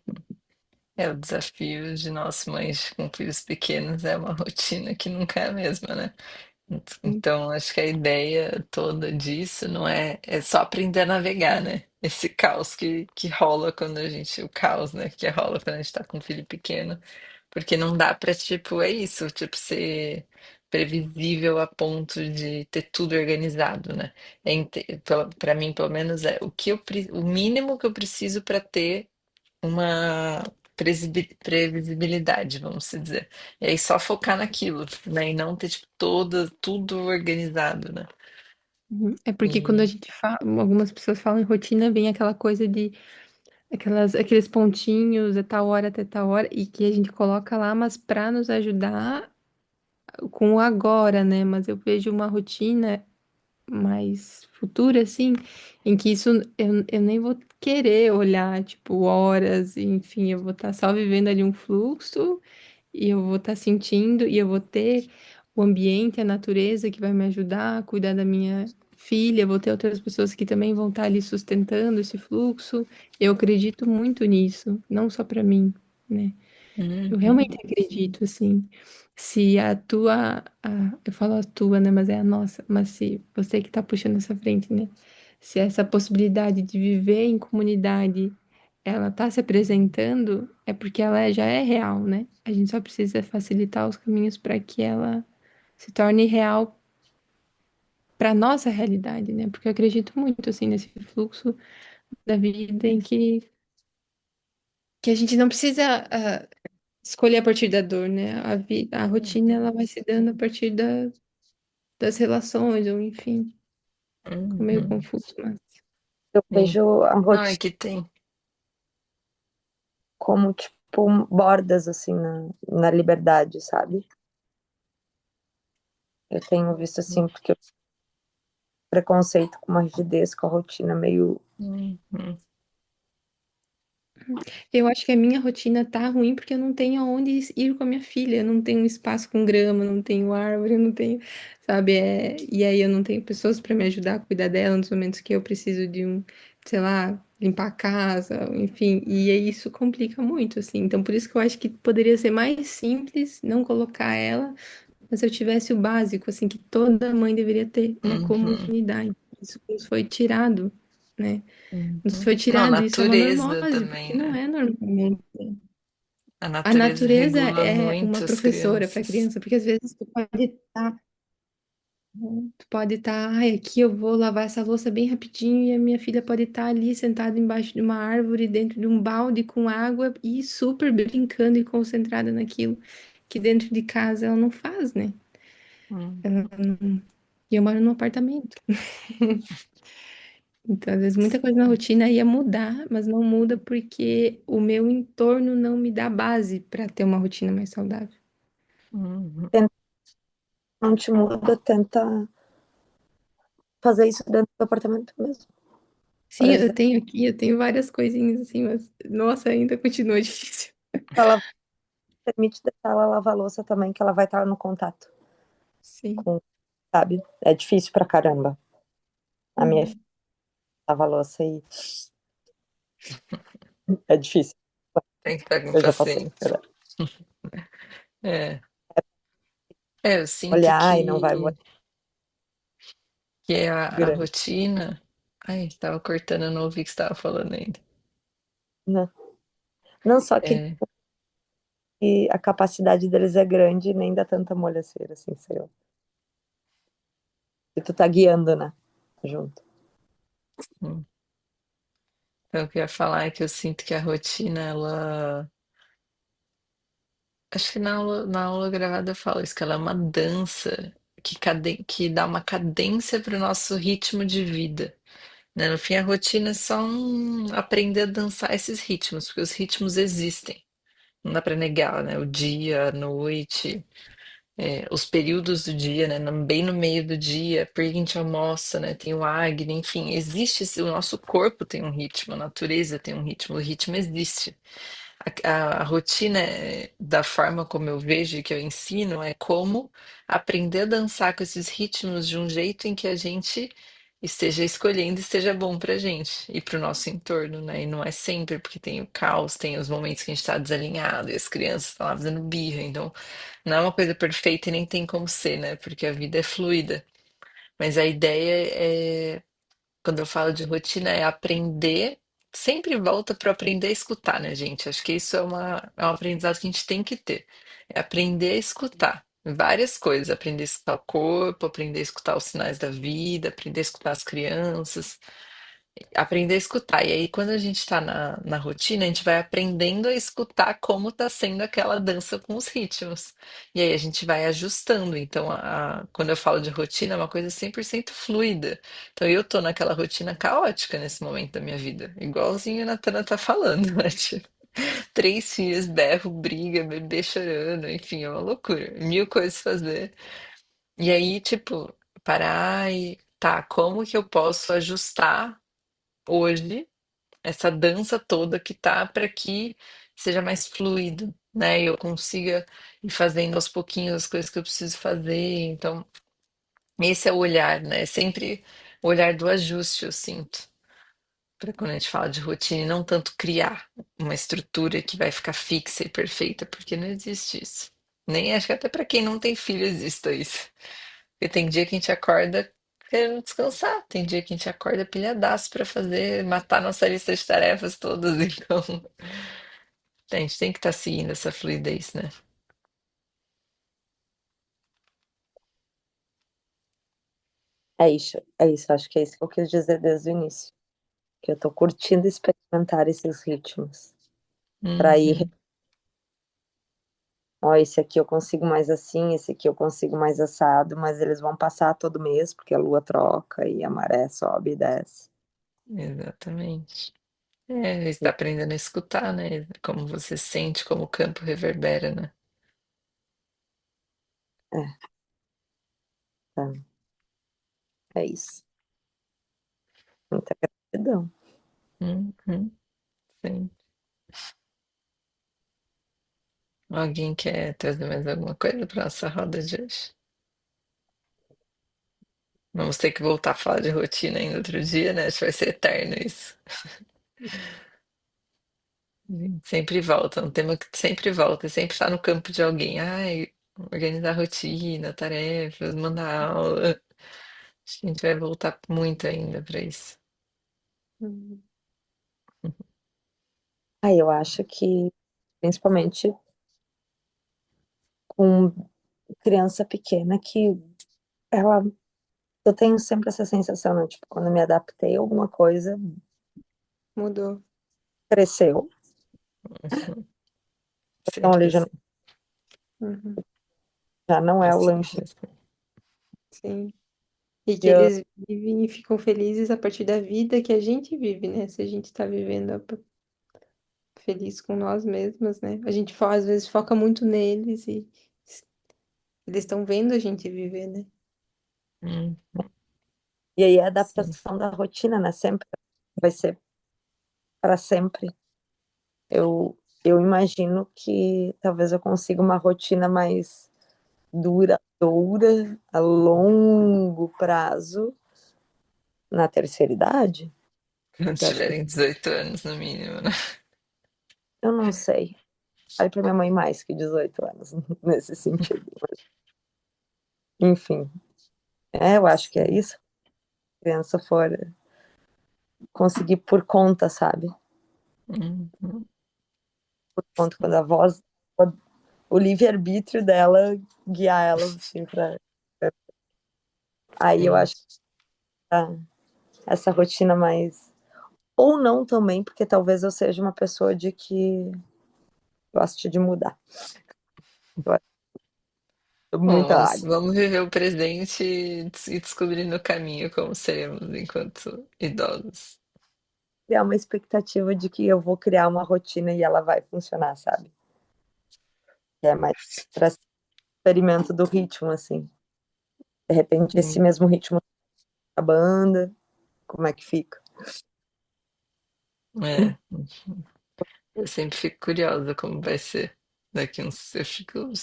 É o desafio de nós mães com filhos pequenos, é uma rotina que nunca é a mesma, né? Então, acho que a ideia toda disso não é só aprender a navegar, né? Esse caos que rola quando a gente, o caos, né? Que rola quando a gente tá com um filho pequeno, porque não dá pra, tipo, é isso, tipo, ser previsível a ponto de ter tudo organizado, né? Pra mim, pelo menos, é o mínimo que eu preciso pra ter uma previsibilidade, vamos dizer. E aí só focar naquilo, né? E não ter, tipo, tudo organizado, né? Uhum. É porque quando a E, gente fala, algumas pessoas falam em rotina, vem aquela coisa de aqueles pontinhos de tal hora até tal hora, e que a gente coloca lá, mas para nos ajudar com o agora, né? Mas eu vejo uma rotina mais futura, assim, em que isso eu nem vou querer olhar, tipo, horas, enfim, eu vou estar só vivendo ali um fluxo e eu vou estar sentindo e eu vou ter o ambiente, a natureza que vai me ajudar a cuidar da minha filha, eu vou ter outras pessoas que também vão estar ali sustentando esse fluxo. Eu acredito muito nisso, não só para mim, né? Eu uhum, realmente acredito, assim, se eu falo a tua, né, mas é a nossa, mas se você que tá puxando essa frente, né, se essa possibilidade de viver em comunidade, ela tá se apresentando, é porque ela já é real, né? A gente só precisa facilitar os caminhos para que ela se torne real para nossa realidade, né? Porque eu acredito muito, assim, nesse fluxo da vida em que a gente não precisa escolher a partir da dor, né? A rotina ela vai se dando a partir das relações, ou enfim, ficou meio Uhum. confuso, mas Eu Sim. vejo a Não, é rotina que tem. como, tipo, bordas, assim, na liberdade, sabe? Eu tenho visto, assim, porque eu tenho preconceito com uma rigidez, com a rotina meio... Uhum. eu acho que a minha rotina tá ruim porque eu não tenho aonde ir com a minha filha, eu não tenho um espaço com grama, não tenho árvore, eu não tenho, sabe? E aí eu não tenho pessoas para me ajudar a cuidar dela nos momentos que eu preciso de um, sei lá, limpar a casa, enfim, e aí isso complica muito, assim. Então por isso que eu acho que poderia ser mais simples não colocar ela, mas se eu tivesse o básico, assim, que toda mãe deveria ter, uma Uhum. comunidade. Isso nos foi tirado, né? Nos Uhum. foi Não, tirado, isso é uma natureza normose, também, porque não né? é normal. A A natureza natureza regula é uma muito as professora para crianças. criança, porque às vezes tu pode estar, ai, aqui eu vou lavar essa louça bem rapidinho e a minha filha pode estar ali sentada embaixo de uma árvore, dentro de um balde com água e super brincando e concentrada naquilo que dentro de casa ela não faz, né? Hum, Ela não... E eu moro num apartamento. Então, às vezes, muita coisa na rotina ia mudar, mas não muda porque o meu entorno não me dá base para ter uma rotina mais saudável. uhum, Não te muda, tenta fazer isso dentro do apartamento mesmo. Por Sim, eu exemplo, tenho aqui, eu tenho várias coisinhas assim, mas nossa, ainda continua difícil. ela permite deixar ela lavar a louça também, que ela vai estar no contato Sim. com, sabe? É difícil pra caramba. A minha filha Uhum. lava a louça e é difícil. tem que estar com Eu já passei paciência. por É, eu sinto olhar e não vai molhar que a grande. rotina. Ai, estava cortando, eu não ouvi o que você estava falando ainda. Não, não só que É, a capacidade deles é grande e nem dá tanta molhaceira, assim, sei lá. E tu tá guiando, né? Junto. hum. Então, o que eu ia falar é que eu sinto que a rotina, ela. Acho que na aula gravada eu falo isso, que ela é uma dança que dá uma cadência para o nosso ritmo de vida. Né? No fim, a rotina é só aprender a dançar esses ritmos, porque os ritmos existem. Não dá para negar, né? O dia, a noite, os períodos do dia, né? Bem no meio do dia, porque a gente almoça, né? Tem o Agni, enfim, existe, o nosso corpo tem um ritmo, a natureza tem um ritmo, o ritmo existe. A rotina da forma como eu vejo e que eu ensino é como aprender a dançar com esses ritmos de um jeito em que a gente esteja escolhendo e esteja bom pra gente e pro nosso entorno, né? E não é sempre, porque tem o caos, tem os momentos que a gente tá desalinhado e as crianças estão lá fazendo birra, então não é uma coisa perfeita e nem tem como ser, né? Porque a vida é fluida. Mas a ideia é quando eu falo de rotina, é aprender, sempre volta para aprender a escutar, né, gente? Acho que isso é um aprendizado que a gente tem que ter. É aprender a escutar várias coisas, aprender a escutar o corpo, aprender a escutar os sinais da vida, aprender a escutar as crianças, aprender a escutar. E aí, quando a gente está na rotina, a gente vai aprendendo a escutar como está sendo aquela dança com os ritmos. E aí a gente vai ajustando. Então, quando eu falo de rotina, é uma coisa 100% fluida. Então, eu tô naquela rotina caótica nesse momento da minha vida. Igualzinho a Natana tá falando, né? Tipo, três filhos, berro, briga, bebê chorando, enfim, é uma loucura. Mil coisas a fazer. E aí, tipo, parar e tá, como que eu posso ajustar hoje essa dança toda que tá para que seja mais fluido, né? E eu consiga ir fazendo aos pouquinhos as coisas que eu preciso fazer. Então, esse é o olhar, né? É sempre o olhar do ajuste, eu sinto. Para quando a gente fala de rotina, e não tanto criar uma estrutura que vai ficar fixa e perfeita, porque não existe isso. Nem acho que até para quem não tem filho exista isso. Porque tem dia que a gente acorda querendo descansar, tem dia que a gente acorda pilhadaço para fazer, matar nossa lista de tarefas todas, então a gente tem que estar seguindo essa fluidez, né? É isso, é isso. Acho que é isso que eu quis dizer desde o início. Que eu tô curtindo experimentar esses ritmos. Pra ir Uhum. ó, esse aqui eu consigo mais assim, esse aqui eu consigo mais assado, mas eles vão passar todo mês, porque a lua troca e a maré sobe e desce. Exatamente. É, está aprendendo a escutar, né? Como você sente, como o campo reverbera, né? É, tá. É isso. Muita gratidão. Uhum, sim. Alguém quer trazer mais alguma coisa para nossa roda de hoje? Vamos ter que voltar a falar de rotina ainda outro dia, né? Acho que vai ser eterno isso. Sempre volta, um tema que sempre volta, sempre está no campo de alguém. Ai, organizar rotina, tarefas, mandar aula. Acho que a gente vai voltar muito ainda para isso. Uhum. Aí eu acho que, principalmente com criança pequena, que ela, eu tenho sempre essa sensação, né? Tipo, quando eu me adaptei a alguma coisa, Mudou. cresceu, então Sempre ali assim. Uhum. já não É é o sempre lanche assim. Sim. E que de ano. eles vivem e ficam felizes a partir da vida que a gente vive, né? Se a gente tá vivendo feliz com nós mesmos, né? A gente às vezes foca muito neles e eles estão vendo a gente viver, né? Hum, E aí a sim. adaptação da rotina, né? Sempre vai ser para sempre. Eu imagino que talvez eu consiga uma rotina mais duradoura, a longo prazo, na terceira idade. Quando Eu acho que tiverem 18 anos no mínimo, né? eu não sei. Falei para minha mãe mais que 18 anos nesse sentido. Enfim, eu acho que é Sim. isso. A criança for conseguir por conta, sabe? Uhum, Por conta quando a voz, o livre-arbítrio dela guiar ela assim para. Aí eu sim. acho que essa rotina mais. Ou não também, porque talvez eu seja uma pessoa de que goste de mudar. Eu acho Bom, muita vamos, água. vamos viver o presente e descobrir no caminho como seremos enquanto idosos. Criar uma expectativa de que eu vou criar uma rotina e ela vai funcionar, sabe? Que é mais para experimento do ritmo, assim. De repente, esse Sim. mesmo ritmo da banda, como é que fica? É, eu sempre fico curiosa como vai ser daqui uns.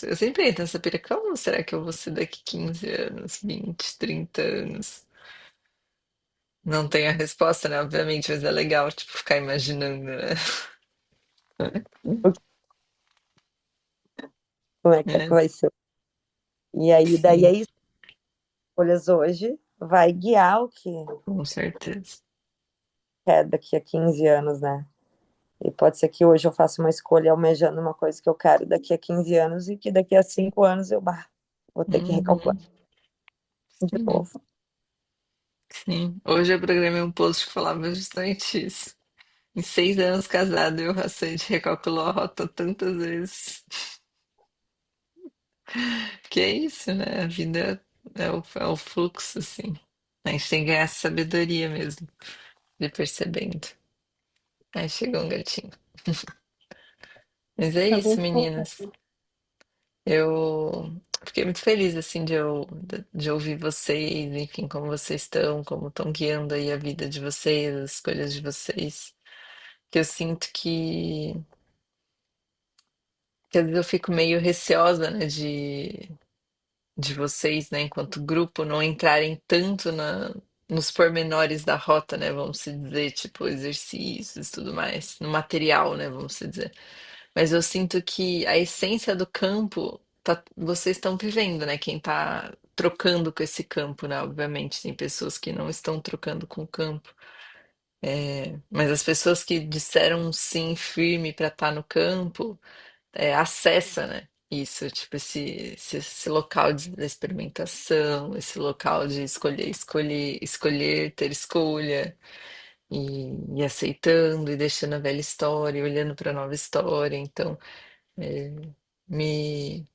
Eu sempre entro nessa pira, como será que eu vou ser daqui 15 anos, 20, 30 anos? Não tenho a resposta, né? Obviamente, mas é legal, tipo, ficar imaginando, né? Como é que É, vai ser? E aí, daí é sim, isso. Escolhas hoje vai guiar o que com certeza. é daqui a 15 anos, né? E pode ser que hoje eu faça uma escolha almejando uma coisa que eu quero daqui a 15 anos e que daqui a 5 anos eu vou ter que recalcular Uhum, de sim, novo. sim. Hoje eu programei um post que falava justamente isso. Em 6 anos casado, eu racei de recalculou a rota tantas vezes. Que é isso, né? A vida é o fluxo, assim. A gente tem que ganhar essa sabedoria mesmo, de percebendo. Aí chegou um gatinho. Mas é Tá com isso, fome. meninas. Eu fiquei muito feliz, assim, de ouvir vocês, enfim, como vocês estão, como estão guiando aí a vida de vocês, as escolhas de vocês. Que eu sinto que às vezes eu fico meio receosa, né, de vocês, né, enquanto grupo, não entrarem tanto nos pormenores da rota, né, vamos se dizer, tipo, exercícios e tudo mais, no material, né, vamos se dizer. Mas eu sinto que a essência do campo, vocês estão vivendo, né, quem tá trocando com esse campo, né, obviamente, tem pessoas que não estão trocando com o campo, mas as pessoas que disseram um sim firme para estar no campo, acessa, né? Isso, tipo, esse local da experimentação, esse local de escolher, ter escolha, e aceitando, e deixando a velha história, e olhando para a nova história. Então, me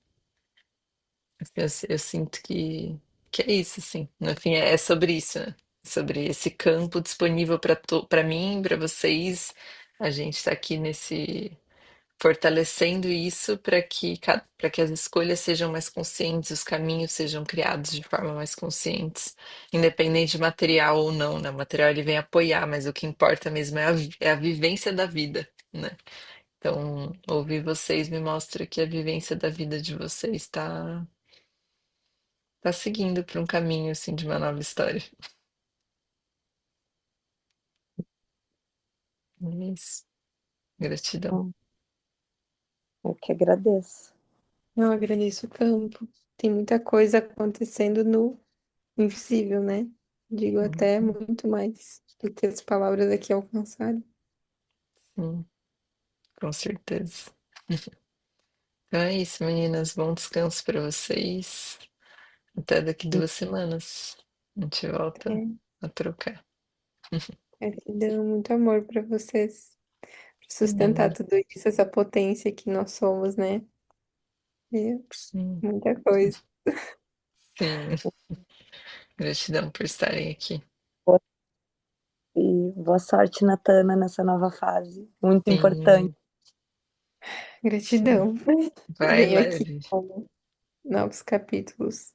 eu sinto que é isso, assim. No fim, é sobre isso, né? Sobre esse campo disponível para mim, para vocês. A gente está aqui nesse fortalecendo isso para que as escolhas sejam mais conscientes, os caminhos sejam criados de forma mais conscientes, independente de material ou não, né? O material ele vem apoiar, mas o que importa mesmo é a vivência da vida, né? Então, ouvir vocês me mostra que a vivência da vida de vocês tá seguindo por um caminho assim de uma nova história. É isso. Gratidão. Bom, eu que agradeço. Eu agradeço o campo. Tem muita coisa acontecendo no invisível, né? Digo até muito mais do que as palavras aqui alcançaram. Sim, com certeza. Então é isso, meninas. Bom descanso para vocês. Até daqui 2 semanas. A gente volta É, a trocar. gratidão, muito amor para vocês, por sustentar Hum, tudo isso, essa potência que nós somos, né? É sim, muita coisa. sim. Gratidão por estarem aqui. E boa sorte, Natana, nessa nova fase. Muito importante. Sim, sim. Gratidão. Vai Venho aqui leve. com novos capítulos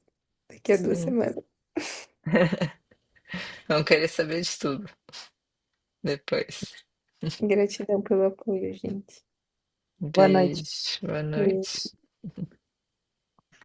daqui a duas Sim. semanas. Vão querer saber de tudo depois. Gratidão pelo apoio, gente. Boa noite. Beijo, boa noite.